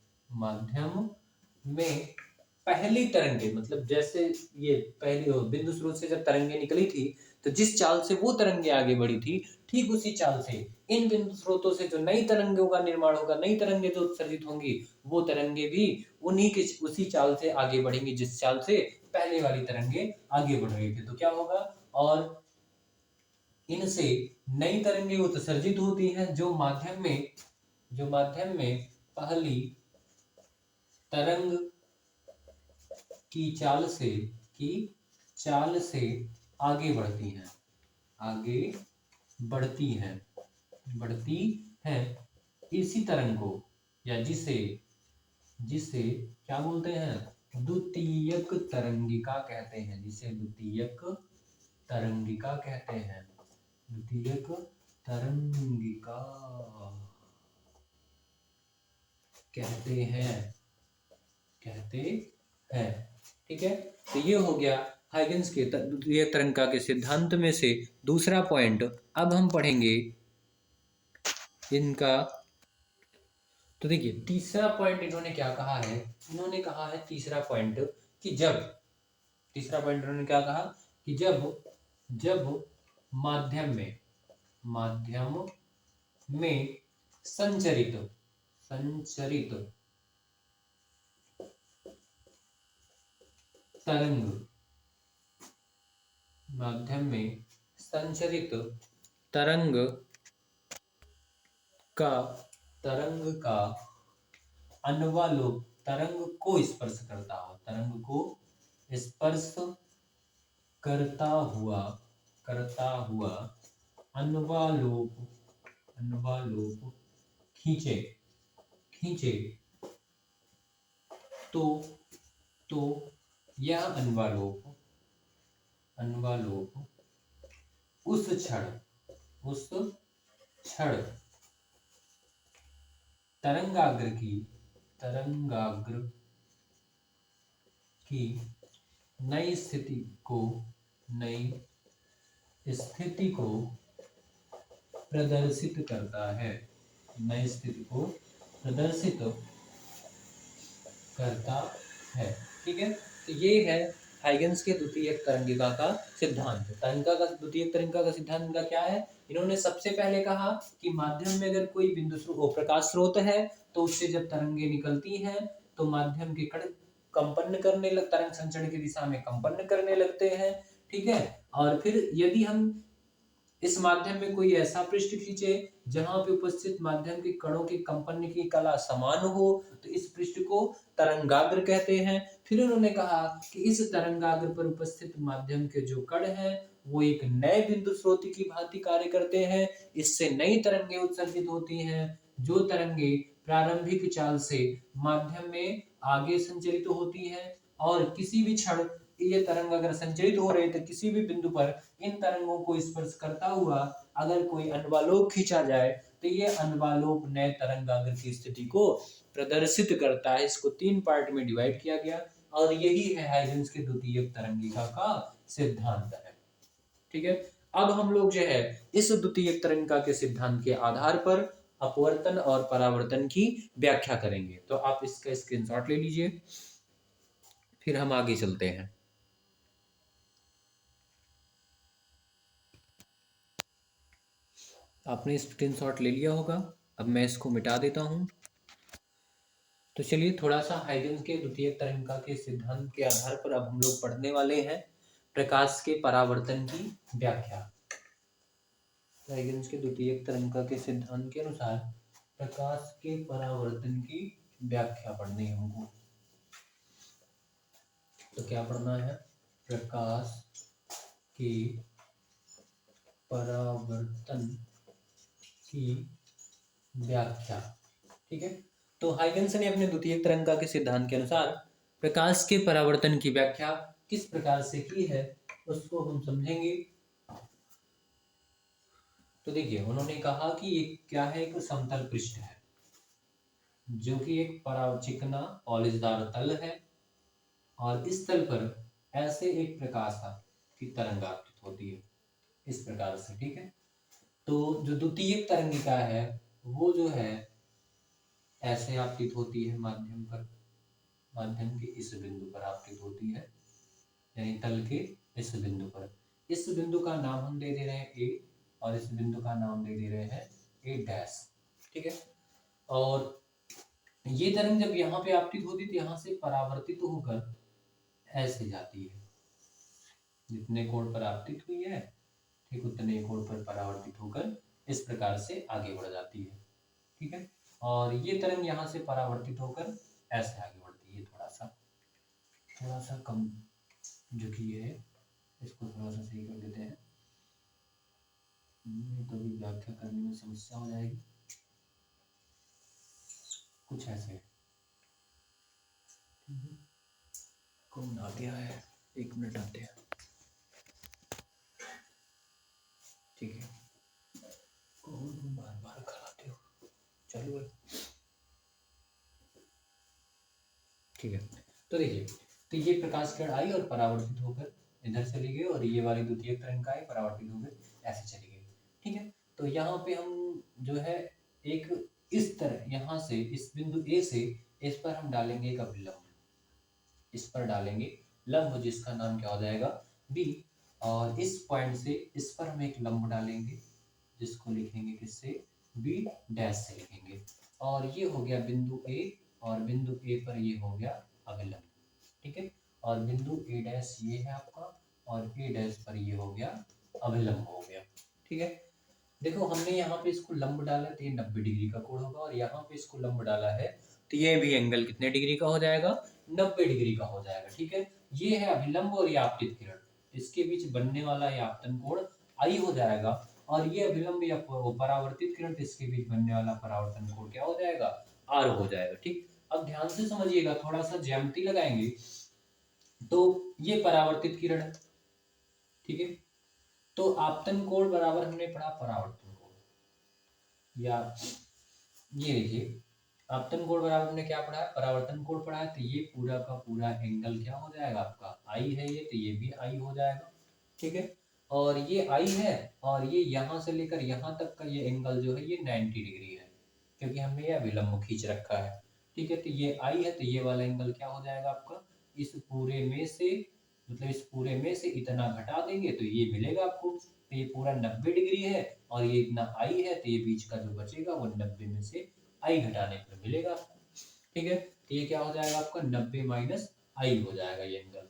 [SPEAKER 1] पहली तरंगे, मतलब जैसे ये पहली बिंदु स्रोत से जब तरंगे निकली थी तो जिस चाल से वो तरंगे आगे बढ़ी थी, ठीक उसी चाल से इन बिंदु स्रोतों से जो नई तरंगों का निर्माण होगा, नई तरंगे जो उत्सर्जित होंगी, वो तरंगे भी उसी चाल से आगे बढ़ेंगी जिस चाल से पहले वाली तरंगे आगे बढ़ रही थी। तो क्या होगा? और इनसे नई तरंगे उत्सर्जित होती हैं जो माध्यम में पहली तरंग की चाल से आगे बढ़ती हैं। इसी तरंग को या जिसे क्या बोलते हैं? द्वितीयक तरंगिका कहते हैं। जिसे द्वितीयक तरंगिका कहते हैं। ठीक है, तो ये हो गया हाइगन्स के द्वितीय तरंगिका के सिद्धांत में से दूसरा पॉइंट। अब हम पढ़ेंगे इनका। तो देखिए, तीसरा पॉइंट इन्होंने क्या कहा है? इन्होंने कहा है तीसरा पॉइंट कि जब माध्यम में संचरित तरंग का अनुवालोक तरंग को स्पर्श करता हुआ अनुवालोक खींचे तो यह अनुवालोक उस क्षण तरंगाग्र की नई स्थिति को प्रदर्शित करता है। ठीक है, तो ये है हाइगन्स के द्वितीयक तरंगिका का सिद्धांत। द्वितीयक तरंगिका का सिद्धांत का क्या है? इन्होंने सबसे पहले कहा कि माध्यम में अगर कोई प्रकाश स्रोत है तो उससे जब तरंगे निकलती हैं तो माध्यम के कण तरंग संचरण की दिशा में कंपन करने लगते हैं। ठीक है, और फिर यदि हम इस माध्यम में कोई ऐसा पृष्ठ खींचे जहां पे उपस्थित माध्यम के कणों के कंपन की कला समान हो तो इस पृष्ठ को तरंगाग्र कहते हैं। फिर उन्होंने कहा कि इस तरंगाग्र पर उपस्थित माध्यम के जो कण हैं वो एक नए बिंदु स्रोत की भांति कार्य करते हैं। इससे नई तरंगें उत्सर्जित होती हैं। जो तरंगे प्रारंभिक चाल से माध्यम में आगे संचरित होती हैं और किसी भी क्षण ये तरंग अगर संचरित हो रहे तो किसी भी बिंदु पर इन तरंगों को स्पर्श करता हुआ अगर कोई अनुवालोक खींचा जाए तो ये अनुवालोक नए तरंगाग्र की स्थिति को प्रदर्शित करता है। इसको 3 पार्ट में डिवाइड किया गया और यही है हाइजेंस के द्वितीयक तरंगिका का सिद्धांत है। ठीक है, अब हम लोग जो है इस द्वितीयक तरंगिका के सिद्धांत के आधार पर अपवर्तन और परावर्तन की व्याख्या करेंगे। तो आप इसका स्क्रीनशॉट ले लीजिए, फिर हम आगे चलते हैं। आपने स्क्रीनशॉट ले लिया होगा, अब मैं इसको मिटा देता हूं। तो चलिए थोड़ा सा हाइजेंस के द्वितीयक तरंगिका के सिद्धांत के आधार पर अब हम लोग पढ़ने वाले हैं प्रकाश के परावर्तन की व्याख्या। हाइजेंस के द्वितीयक तरंगिका के सिद्धांत के अनुसार प्रकाश के परावर्तन की व्याख्या पढ़नी है हमको। तो क्या पढ़ना है? प्रकाश के परावर्तन की व्याख्या। ठीक है, तो हाइगन्स ने अपने द्वितीयक तरंगिका के सिद्धांत के अनुसार प्रकाश के परावर्तन की व्याख्या किस प्रकार से की है उसको हम समझेंगे। तो देखिए, उन्होंने कहा कि ये क्या है, एक समतल पृष्ठ है जो कि एक चिकना पॉलिशदार तल है और इस तल पर ऐसे एक प्रकाश की तरंग आपतित होती है इस प्रकार से। ठीक है, तो जो द्वितीयक तरंगिका है वो जो है ऐसे आपतित होती है माध्यम पर, माध्यम के इस बिंदु पर आपतित होती है, यानी तल के इस बिंदु पर। इस बिंदु का नाम हम दे रहे हैं ए और इस बिंदु का नाम दे रहे हैं ए डैश। ठीक है, और ये तरंग जब यहाँ पे आपतित होती है तो यहाँ से परावर्तित होकर ऐसे जाती है, जितने कोण पर आपतित हुई है ठीक उतने कोण पर परावर्तित होकर इस प्रकार से आगे बढ़ जाती है। ठीक है, और ये तरंग यहाँ से परावर्तित होकर ऐसे आगे बढ़ती है। थोड़ा सा कम जो कि है इसको थोड़ा सा सही कर देते हैं, तो भी व्याख्या करने में समस्या हो जाएगी। कुछ ऐसे कौन आ गया है, 1 मिनट आते हैं। ठीक है, कौन बार बार खिलाते हो, चलो। ठीक है, तो देखिए, तो ये प्रकाश किरण आई और परावर्तित होकर इधर चली गई और ये वाली द्वितीयक तरंग आई परावर्तित होकर ऐसे चली गई। ठीक है, तो यहाँ पे हम जो है एक इस तरह यहाँ से इस बिंदु ए से इस पर हम डालेंगे एक अभिलंब, इस पर डालेंगे लंब जिसका नाम क्या हो जाएगा बी, और इस पॉइंट से इस पर हम एक लंब डालेंगे जिसको लिखेंगे किससे, बी डैश से लिखेंगे, और ये हो गया बिंदु ए और बिंदु ए पर ये हो गया अभिलंब। ठीक है, और बिंदु ए डैश ये है आपका और ए डैश पर ये हो गया अभिलंब हो गया। ठीक है, देखो हमने यहाँ पे इसको लंब डाला तो ये 90 डिग्री का कोण होगा और यहाँ पे इसको लंब डाला है तो ये भी एंगल कितने डिग्री का हो जाएगा, 90 डिग्री का हो जाएगा। ठीक है, ये है अभिलंब और ये आपतित किरण, इसके बीच बनने वाला ये आपतन कोण आई हो जाएगा और ये अभिलंब या परावर्तित किरण, इसके बीच बनने वाला परावर्तन कोण क्या हो जाएगा, आर हो जाएगा। ठीक, अब ध्यान से समझिएगा, थोड़ा सा ज्यामिति लगाएंगे। तो ये परावर्तित किरण है, ठीक है, तो आपतन कोण बराबर हमने पढ़ा परावर्तन कोण, या ये देखिए आपतन कोण बराबर हमने क्या पढ़ा है, परावर्तन कोण पढ़ा है, तो ये पूरा का पूरा एंगल क्या हो जाएगा आपका, आई है ये, तो ये भी आई हो जाएगा। ठीक है, और ये आई है और ये यहाँ से लेकर यहाँ तक का ये एंगल जो है ये 90 डिग्री है क्योंकि हमने ये अभिलंब खींच रखा है। ठीक है, तो ये आई है तो ये वाला एंगल क्या हो जाएगा आपका, इस पूरे में से मतलब इस पूरे में से इतना घटा देंगे तो ये मिलेगा आपको, तो ये पूरा 90 डिग्री है और ये इतना आई है तो ये बीच का जो बचेगा वो 90 में से आई घटाने पर मिलेगा आपको। ठीक है, तो ये क्या हो जाएगा आपका 90 माइनस आई हो जाएगा ये एंगल।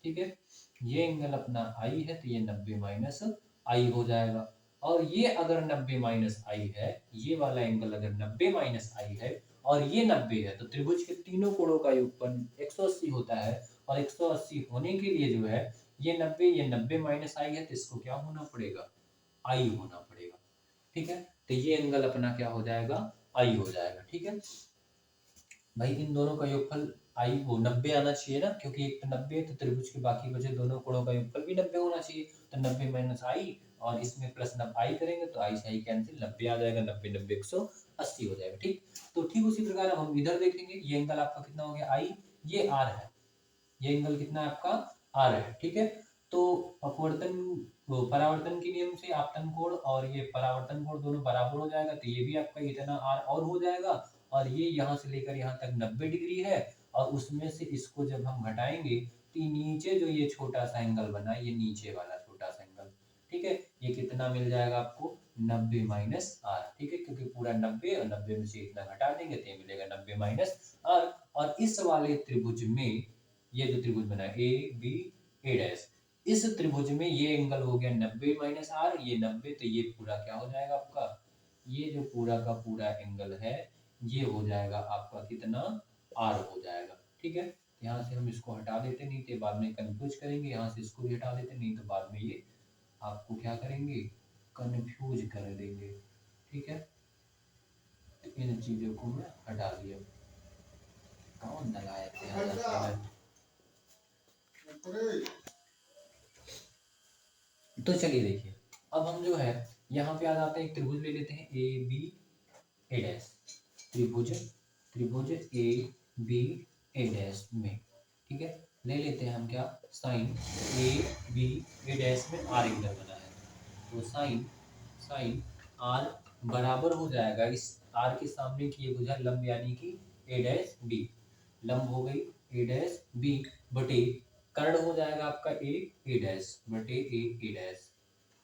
[SPEAKER 1] ठीक है, ये एंगल अपना आई है तो ये 90 माइनस आई हो जाएगा, और ये अगर 90 माइनस आई है, ये वाला एंगल अगर 90 माइनस आई है और ये 90 है, तो त्रिभुज के तीनों कोणों का योगफल 180 होता है। और 180 होने के लिए जो है ये 90 माइनस आई है, तो इसको क्या होना पड़ेगा, आई होना पड़ेगा। ठीक है, तो ये एंगल अपना क्या हो जाएगा, आई हो जाएगा। ठीक है भाई, इन दोनों का योगफल आई वो 90 आना चाहिए ना, क्योंकि एक तो 90 है, तो त्रिभुज के बाकी बचे दोनों कोणों का योगफल भी 90 होना चाहिए। तो 90 माइनस आई, और इसमें प्लस आई करेंगे तो आई से आई कैंसिल, 90 आ जाएगा, 90 90 180 हो जाएगा। ठीक, तो ठीक उसी प्रकार हम इधर देखेंगे, ये एंगल आपका कितना हो गया आई, ये आर है, ये एंगल कितना है आपका आर है। ठीक है, तो अपवर्तन परावर्तन के नियम से आपतन कोण और ये परावर्तन कोण दोनों बराबर हो जाएगा, तो ये भी आपका इतना आर और हो जाएगा। और ये यहाँ से लेकर यहाँ तक 90 डिग्री है, और उसमें से इसको जब हम घटाएंगे तो नीचे जो ये छोटा सा एंगल बना है, ये नीचे वाला छोटा सा एंगल, ठीक है, ये कितना मिल जाएगा आपको 90 माइनस आर। ठीक है, क्योंकि पूरा 90 और 90 में से इतना घटा देंगे तो ये मिलेगा 90 माइनस आर। और इस वाले त्रिभुज में ये जो त्रिभुज बना है ए बी ए डैश, इस त्रिभुज में ये एंगल हो गया 90 माइनस आर, ये 90, तो ये पूरा क्या हो जाएगा आपका, ये जो पूरा का पूरा एंगल है ये हो जाएगा आपका कितना, आर हो जाएगा। ठीक है, यहाँ से हम इसको हटा देते, नहीं तो बाद में कंफ्यूज करेंगे, यहाँ से इसको भी हटा देते, नहीं तो बाद में ये आपको क्या करेंगे, कंफ्यूज कर देंगे। ठीक है, तो इन चीजों को मैं हटा दिया। कौन नलायक है, तो चलिए देखिए, अब हम जो है यहाँ पे आ जाते हैं, एक त्रिभुज ले लेते हैं ए बी ए डैश, त्रिभुज त्रिभुज ए बी ए डैश में। ठीक है, ले लेते हैं हम क्या, sine A B A dash में आर एंगल बना है, तो साइन साइन आर बराबर हो जाएगा, इस आर के सामने की ये भुजा लंब यानी कि ए डैश बी, लंब हो गई ए डैश बी बटे कर्ण हो जाएगा आपका ए डैश बटे ए डैश।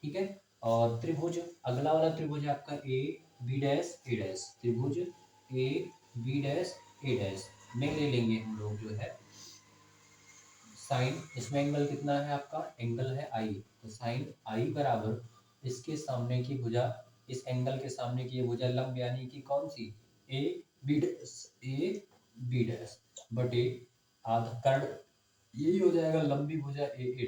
[SPEAKER 1] ठीक है, और त्रिभुज अगला वाला त्रिभुज है आपका A B dash A dash, त्रिभुज A B dash A dash में ले लेंगे हम लोग जो है साइन, इसमें एंगल कितना है आपका, एंगल है आई, तो साइन आई बराबर इसके सामने की भुजा, इस एंगल के सामने की ये भुजा लंब यानी कि कौन सी, ए बी डैश बटे आधा कर्ण, यही हो जाएगा लंबी भुजा ए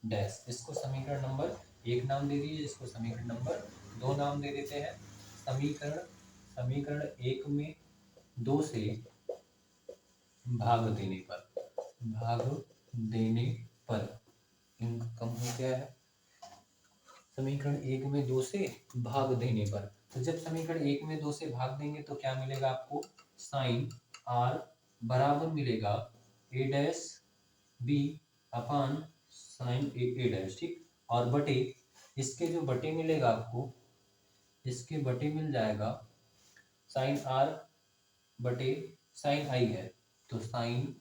[SPEAKER 1] डैश। इसको समीकरण नंबर 1 नाम दे दीजिए, इसको समीकरण नंबर 2 नाम दे देते हैं। समीकरण 1 में 2 से भाग देने पर इनका कम हो गया है, समीकरण 1 में 2 से भाग देने पर, तो जब समीकरण 1 में 2 से भाग देंगे तो क्या मिलेगा आपको, साइन आर बराबर मिलेगा A dash B upon sign A dash. ठीक, और बटे इसके जो बटे मिलेगा आपको, इसके बटे मिल जाएगा साइन आर बटे साइन आई है, तो साइन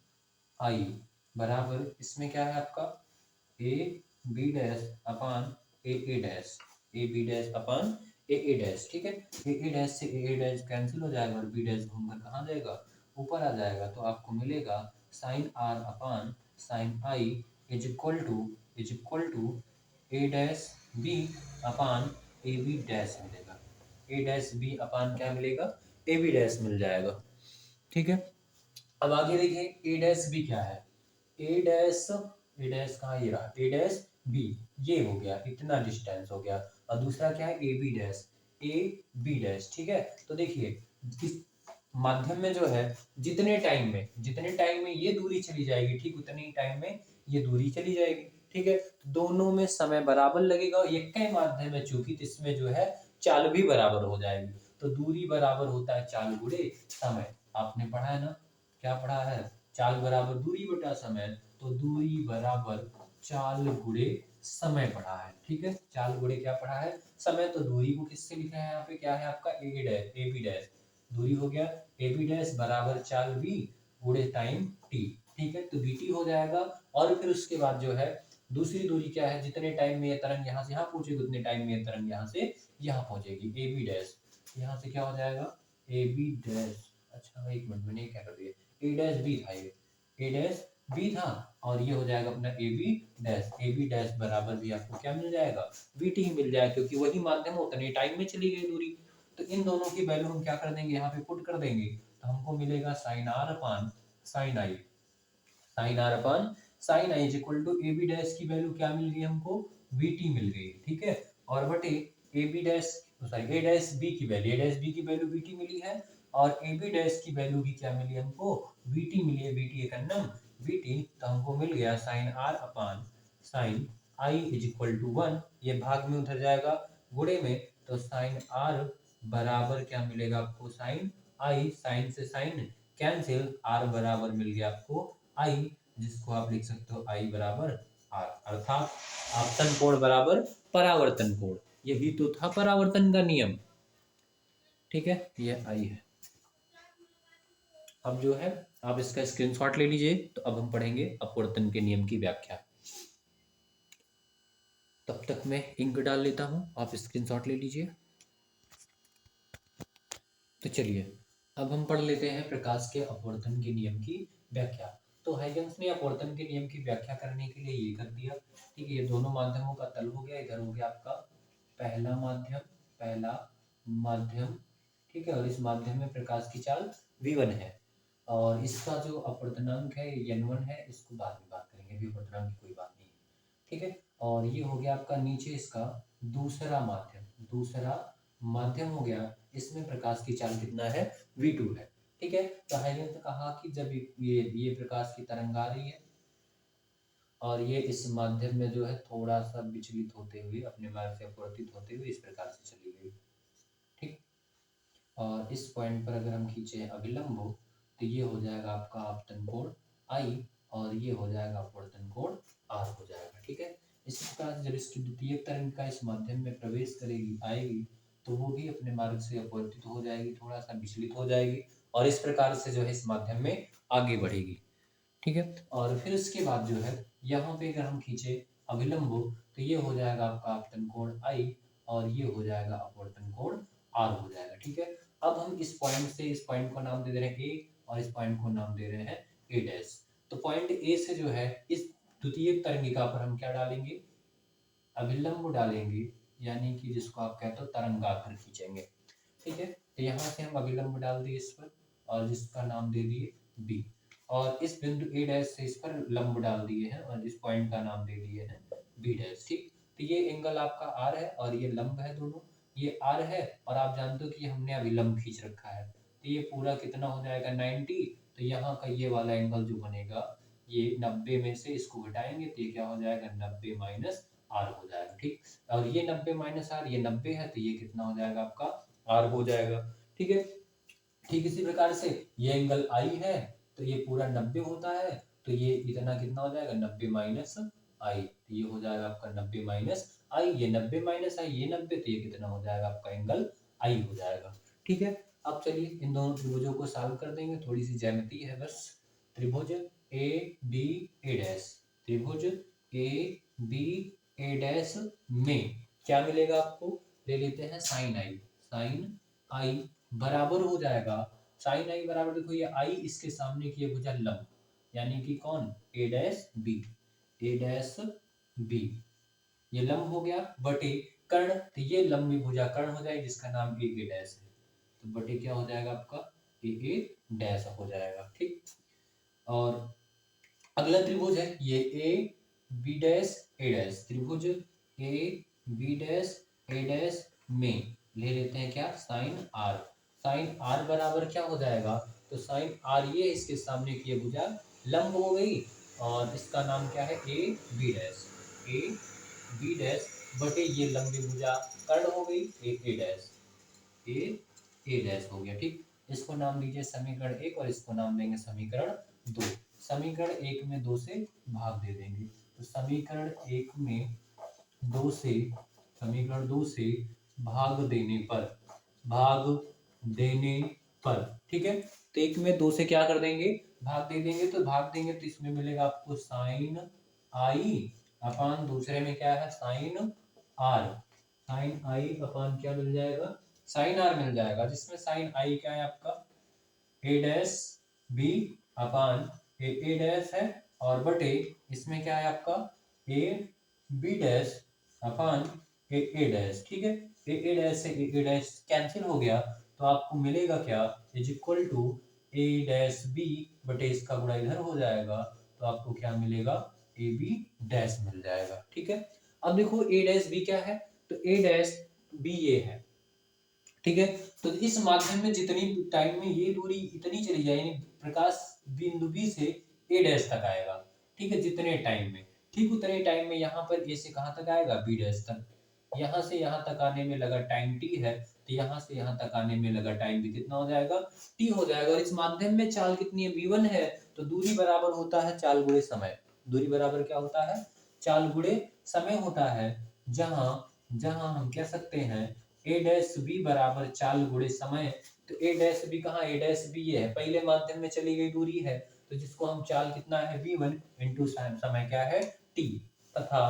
[SPEAKER 1] आई बराबर इसमें क्या है आपका A B dash upon A dash, A B dash upon A dash. ठीक है, ए डैश से ए डैश कैंसिल हो जाएगा और बी डैश घूमकर कहाँ जाएगा, ऊपर आ जाएगा, तो आपको मिलेगा sine R upon sine I is equal to A dash B upon A B dash मिलेगा, ए डैश बी अपान क्या मिलेगा, ए बी डैश मिल जाएगा। ठीक है, अब आगे देखिए ए डैश बी क्या है, ए डैश कहाँ, ये रहा ए डैश बी, ये हो गया इतना डिस्टेंस हो गया, और दूसरा क्या है ए बी डैश। ठीक है, तो देखिए इस माध्यम में जो है जितने टाइम में ये दूरी चली जाएगी, ठीक उतने ही टाइम में ये दूरी चली जाएगी। ठीक है, दोनों में समय बराबर लगेगा, एक ही माध्यम है चूंकि, तो इसमें जो है चाल भी बराबर हो जाएगी, तो दूरी बराबर होता है चाल गुणे समय। आपने पढ़ा है ना, क्या पढ़ा है, चाल बराबर दूरी बटा समय, तो दूरी बराबर चाल गुणे समय पढ़ा है। ठीक है, चाल गुणे क्या पढ़ा है, समय, तो दूरी को किससे लिखा है, यहाँ पे क्या है आपका ए बी डैश, दूरी हो गया ए बी डैश बराबर चाल बी गुणे टाइम टी। ठीक है, तो बी टी हो जाएगा, और फिर उसके बाद जो है दूसरी दूरी क्या है, जितने टाइम में ये तरंग यहाँ से यहाँ पहुंचेगी उतने टाइम में ये तरंग यहाँ से यहाँ पहुंचेगी, ए बी डैश, यहाँ से क्या हो जाएगा ए बी डैश, अच्छा एक मिनट मैंने क्या कर दिया, ए डैश बी था, ये ए डैश बी था, और ये हो जाएगा अपना ए बी डैश बराबर भी आपको क्या मिल जाएगा, बी टी ही मिल जाएगा, क्योंकि वही माध्यम उतने टाइम में चली गई दूरी। तो इन दोनों की वैल्यू हम क्या कर देंगे, यहाँ पे पुट कर देंगे, तो हमको मिलेगा sine R upon sine I. Sine R upon sine I is equal to A B dash की वैल्यू क्या मिल गई हमको, वी टी मिल गई, ठीक है। और बटे A B dash sorry A dash B की वैल्यू, ए डैश बी की वैल्यू वी टी मिली है, और ए बी डैश की वैल्यू भी क्या मिली हमको, वी टी मिली है, वी टी एक अन्नम वी टी, तो हमको मिल गया sine R upon sine I is equal to 1, ये भाग में उधर जाएगा गुणे में, तो साइन आर बराबर क्या मिलेगा आपको, साइन आई, साइन से साइन कैंसिल, आर बराबर मिल गया आपको आई, जिसको आप लिख सकते हो आई बराबर आर, अर्थात आपतन कोण बराबर परावर्तन कोण, यही तो था परावर्तन का नियम, ठीक है, ये आई है। अब जो है आप इसका स्क्रीनशॉट ले लीजिए, तो अब हम पढ़ेंगे अपवर्तन के नियम की व्याख्या। तब तक मैं इंक डाल लेता हूं, आप स्क्रीनशॉट ले लीजिए। तो चलिए अब हम पढ़ लेते हैं प्रकाश के अपवर्तन के नियम की व्याख्या। तो हाइगन्स ने अपवर्तन के नियम की व्याख्या करने के लिए ये कर दिया, ठीक है, ये दोनों माध्यमों का तल हो गया, इधर हो गया आपका पहला माध्यम, ठीक है, और इस माध्यम में प्रकाश की चाल v1 है, और इसका जो अपवर्तनांक है n1 है, इसको बाद में बात करेंगे, अभी अपवर्तनांक की कोई बात नहीं है, ठीक है। और ये हो गया आपका नीचे इसका दूसरा माध्यम हो गया, इसमें प्रकाश की चाल कितना है, v2 है, ठीक है। तो हाइगन्स ने कहा कि जब ये प्रकाश की तरंग आ रही है और ये इस माध्यम में जो है थोड़ा सा विचलित होते हुए अपने मार्ग से अपवर्तित होते हुए इस प्रकार से चली गई, ठीक। और इस पॉइंट पर अगर हम खींचे अभिलंब हो, तो ये हो जाएगा आपका आपतन कोण आई, और ये हो जाएगा अपवर्तन कोण आर हो जाएगा, ठीक है। इसी प्रकार जब इसकी द्वितीय तरंग का इस माध्यम में प्रवेश करेगी आएगी, तो वो भी अपने मार्ग से अपवर्तित हो जाएगी, थोड़ा सा विचलित हो जाएगी, और इस प्रकार से जो है इस माध्यम में आगे बढ़ेगी, ठीक है। और फिर उसके बाद जो है यहाँ पे अगर हम खींचे अभिलंब हो, तो ये हो जाएगा आपका आपतन कोण आई, और ये हो जाएगा अपवर्तन कोण आर हो जाएगा, ठीक है। अब हम इस पॉइंट से इस पॉइंट को नाम दे रहे हैं ए, और इस पॉइंट को नाम दे रहे हैं ए डैश। तो पॉइंट ए से जो है इस द्वितीय तरंगिका पर हम क्या डालेंगे, अभिलंब डालेंगे, यानी कि जिसको आप कहते हो तरंगाग्र खींचेंगे, ठीक है। तो यहाँ से हम अभिलंब डाल दिए इस पर, और जिसका नाम दे दिए बी, और इस बिंदु ए डैश से इस पर लंब डाल दिए हैं, और इस पॉइंट का नाम दे दिए हैं बी डैश, ठीक। तो ये एंगल आपका आर है, और ये लंब है, दोनों ये आर है, और आप जानते हो कि हमने अभिलंब खींच रखा है, तो ये पूरा कितना हो जाएगा 90। तो यहाँ का ये वाला एंगल जो बनेगा, ये 90 में से इसको घटाएंगे, तो ये क्या हो जाएगा 90 माइनस आर हो जाएगा, ठीक। और ये 90 माइनस आर, ये 90 है, तो ये कितना हो जाएगा आपका आर हो जाएगा, ठीक है। ठीक इसी प्रकार से ये एंगल आई है, तो ये पूरा 90 होता है, तो ये इतना कितना हो जाएगा 90 माइनस आई, तो ये हो जाएगा आपका 90 माइनस आई, ये 90 माइनस आई, ये 90, तो ये कितना हो जाएगा आपका एंगल आई हो जाएगा, ठीक है। अब चलिए इन दोनों त्रिभुजों को सॉल्व कर देंगे, थोड़ी सी ज्यामिति है बस। त्रिभुज ए बी ए डैश, त्रिभुज ए बी ए डैश में क्या मिलेगा आपको, ले लेते हैं साइन आई बराबर हो जाएगा, साइन आई बराबर देखो ये आई, इसके सामने की ये भुजा लंब, यानी कि कौन, ए dash B, A dash B, ये लंब हो गया, बटे कर्ण, तो ये लंबी भुजा कर्ण हो जाएगी, जिसका नाम ए ए डैश है, तो बटे क्या हो जाएगा आपका ए डैश हो जाएगा, ठीक। और अगला त्रिभुज है ये A B dash A dash, त्रिभुज A B dash A dash में ले लेते हैं क्या, साइन आर बराबर क्या हो जाएगा, तो साइन आर ये इसके सामने की ये भुजा लंब हो गई, और इसका नाम क्या है ए बी डैश बटे ये लंबी भुजा कर्ण हो गई ए डैश हो गया, ठीक। इसको नाम दीजिए समीकरण 1, और इसको नाम देंगे समीकरण 2। समीकरण 1 में 2 से भाग दे देंगे, तो समीकरण 1 में 2 से समीकरण 2 से भाग देने पर ठीक है, तो 1 में 2 से क्या कर देंगे, भाग दे देंगे, तो भाग देंगे तो इसमें मिलेगा आपको साइन आई अपान दूसरे में क्या है साइन आर, साइन आई अपान क्या मिल जाएगा, साइन आर मिल जाएगा, जिसमें साइन आई क्या है आपका A dash B upon A dash है, और बटे इसमें क्या है आपका A B dash upon A dash, ठीक है। ए डैश से ए डैश कैंसिल हो गया, तो आपको मिलेगा क्या, is equal to A dash B बटे इसका गुणा इधर हो जाएगा, तो आपको क्या मिलेगा, ए बी डैश मिल जाएगा। ठीक है, अब देखो ए डैश बी क्या है, तो ए डैश बी ये है। ठीक है, तो इस माध्यम में जितनी टाइम में ये दूरी इतनी चली जाए, यानी प्रकाश बिंदु बी से ए डैश तक आएगा। ठीक है, जितने टाइम में, ठीक उतने टाइम में यहाँ पर ए से कहाँ तक आएगा, बी डैश तक। यहाँ से यहाँ तक आने में लगा टाइम टी है, तो यहाँ से यहाँ तक आने में लगा टाइम भी कितना हो जाएगा, टी हो जाएगा। और इस माध्यम में चाल कितनी है, b1 है, तो दूरी बराबर होता है चाल गुणे समय। दूरी बराबर क्या होता है, चाल गुणे समय होता है। जहां जहां हम कह सकते हैं ए डैश बी बराबर चाल गुणे समय, तो ए डैश बी कहाँ, ए डैश बी ये है, पहले माध्यम में चली गई दूरी है, तो जिसको हम चाल कितना है v1 इंटू समय क्या है t, तथा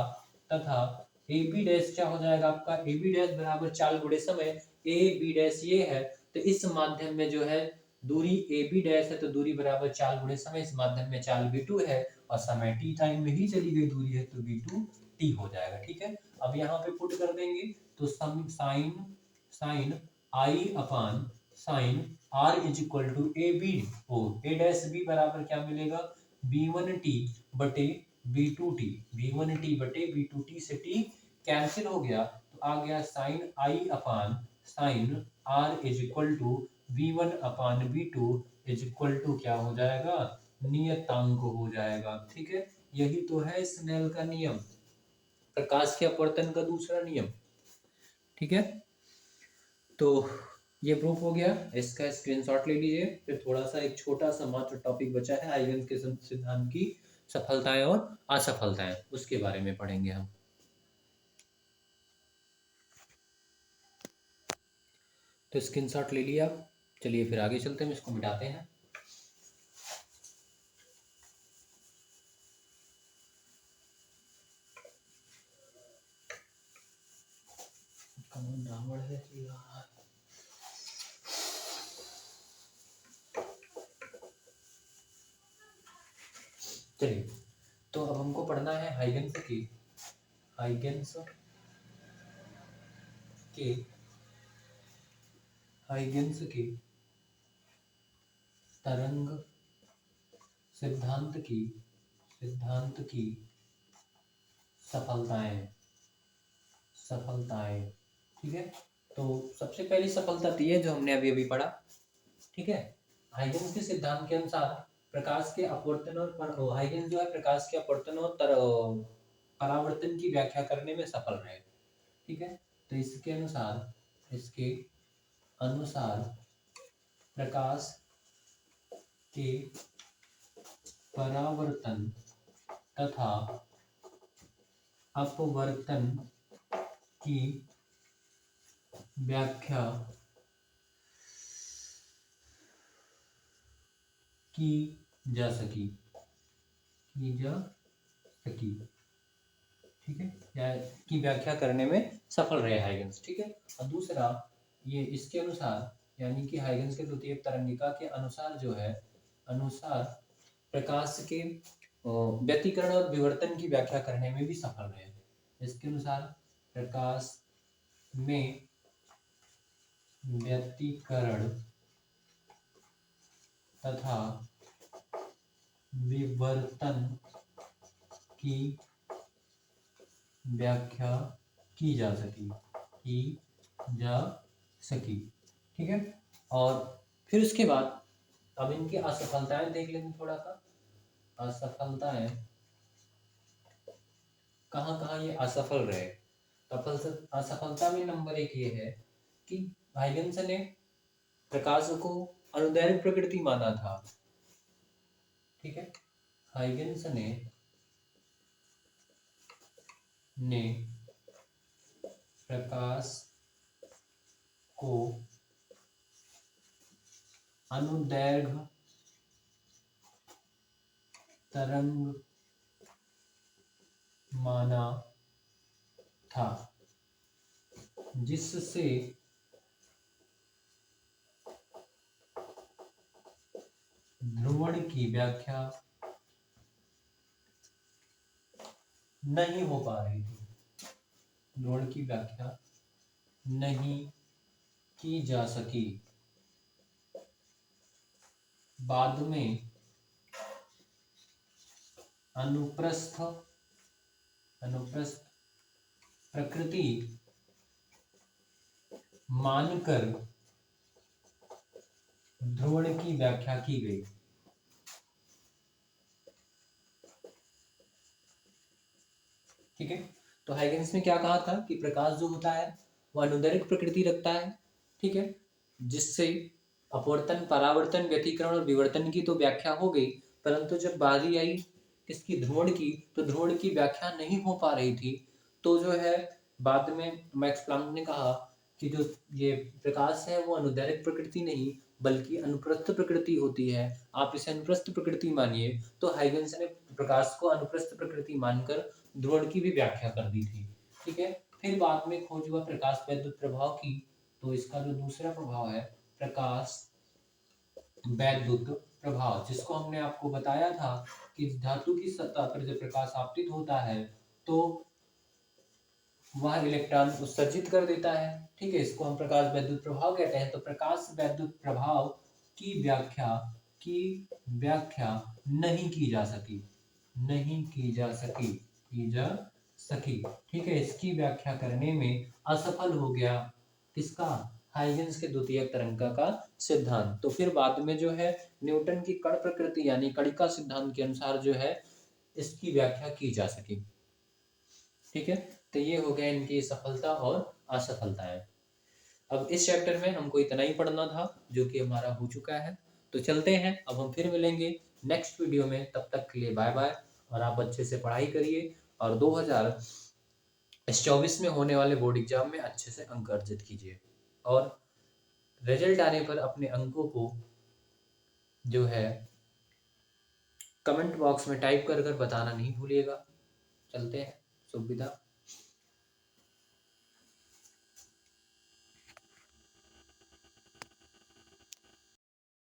[SPEAKER 1] तथा ए बी डैश क्या हो जाएगा आपका, ए बी डैश बराबर चाल गुणे समय, ए बी डैश ये है, तो इस माध्यम में जो है दूरी ए बी डैश है, तो दूरी बराबर चाल गुणे समय, इस माध्यम में चाल v2 है और समय t टाइम में ही चली गई दूरी है, तो v2 t हो जाएगा। ठीक है, अब यहाँ पे पुट कर देंगे, तो sine sine I upon sine R is equal to A B O A dash B बराबर क्या मिलेगा, b1t बटे b2t, b1t बटे b2t से t कैंसिल हो गया, तो आ गया sine I upon sine R is equal to v1 upon v2 is equal to क्या हो जाएगा, नियतांक हो जाएगा। ठीक है, यही तो है स्नेल का नियम, प्रकाश के अपवर्तन का दूसरा नियम। ठीक है, तो ये प्रूफ हो गया, इसका स्क्रीनशॉट ले लीजिए। फिर थोड़ा सा एक छोटा सा मात्र टॉपिक बचा है, हाइगन्स के सिद्धांत की सफलताएं और असफलताएं, उसके बारे में पढ़ेंगे हम। तो स्क्रीनशॉट ले लिया, चलिए फिर आगे चलते हैं, इसको मिटाते हैं। रावण है यार, चलिए, तो अब हमको पढ़ना है हाइगन्स के हाइगन्स के तरंग सिद्धांत की सफलताएं। ठीक है, तो सबसे पहली सफलता तो ये जो हमने अभी अभी पढ़ा। ठीक है, हाइगन्स के सिद्धांत के अनुसार प्रकाश के अपवर्तन और हाइगन्स जो है प्रकाश के अपवर्तन और परावर्तन की व्याख्या करने में सफल रहे। ठीक है, तो इसके अनुसार प्रकाश के परावर्तन तथा अपवर्तन की व्याख्या की जा सकी। ठीक है, या की व्याख्या करने में सफल रहे हाइगन्स। ठीक है, और दूसरा ये इसके अनुसार यानी कि हाइगन्स के द्वितीय तरंगिका के अनुसार जो है प्रकाश के व्यतिकरण और विवर्तन की व्याख्या करने में भी सफल रहे। इसके अनुसार प्रकाश में व्यतिकरण तथा विवर्तन की व्याख्या की जा सकी। ठीक है, और फिर उसके बाद अब इनकी असफलताएं देख लेंगे थोड़ा सा। असफलताएं कहाँ कहाँ ये असफल रहे। असफलता में नंबर एक ये है कि हाइगन्स ने प्रकाश को अनुदैर्घ्य प्रकृति माना था। ठीक है, हाइगन्स ने प्रकाश को अनुदैर्घ्य तरंग माना था, जिससे ध्रुवण की व्याख्या नहीं हो पा रही थी। ध्रुवण की व्याख्या नहीं की जा सकी। बाद में अनुप्रस्थ प्रकृति मानकर ध्रुवण की व्याख्या की गई। ठीक है, तो हाइगेंस ने क्या कहा था कि प्रकाश जो होता है वो अनुदैर्घ्य प्रकृति रखता है। ठीक है, जिससे अपवर्तन, परावर्तन, व्यतिकरण और विवर्तन की तो व्याख्या हो गई, परंतु जब बारी आई इसकी ध्रुवण की, तो ध्रुवण की व्याख्या नहीं हो पा रही थी। तो जो है बाद में मैक्स प्लैंक ने कहा कि जो ये प्रकाश है वो अनुदैर्घ्य प्रकृति नहीं बल्कि अनुप्रस्थ प्रकृति होती है, आप इसे अनुप्रस्थ प्रकृति मानिए। तो हाइगेंस ने प्रकाश को अनुप्रस्थ प्रकृति मानकर ध्रुवण की भी व्याख्या कर दी थी। ठीक है, फिर बाद में खोज हुआ प्रकाश वैद्युत प्रभाव की, तो इसका जो दूसरा प्रभाव है प्रकाश वैद्युत प्रभाव, जिसको हमने आपको बताया था कि धातु की सतह पर जब प्रकाश आपतित होता है तो वह इलेक्ट्रॉन उत्सर्जित कर देता है। ठीक है, इसको हम प्रकाश वैद्युत प्रभाव कहते हैं। तो प्रकाश वैद्युत प्रभाव की व्याख्या नहीं की जा सकी, नहीं की जा सकी, की जा सकी। ठीक है, इसकी व्याख्या करने में असफल हो गया किसका, हाइगेंस के द्वितीयक तरंग का सिद्धांत। तो फिर बाद में जो है न्यूटन की कण प्रकृति यानी कणिका सिद्धांत के अनुसार जो है इसकी व्याख्या की जा सकी। ठीक है, तो ये हो गया इनकी सफलता और असफलताएं। अब इस चैप्टर में हमको इतना ही पढ़ना था जो कि हमारा हो चुका है। तो चलते हैं, अब हम फिर मिलेंगे नेक्स्ट वीडियो में। तब तक के लिए बाय बाय, और आप अच्छे से पढ़ाई करिए और 2024 में होने वाले बोर्ड एग्जाम में अच्छे से अंक अर्जित कीजिए, और रिजल्ट आने पर अपने अंकों को जो है कमेंट बॉक्स में टाइप कर कर बताना नहीं भूलिएगा। चलते हैं, शुभ विदा।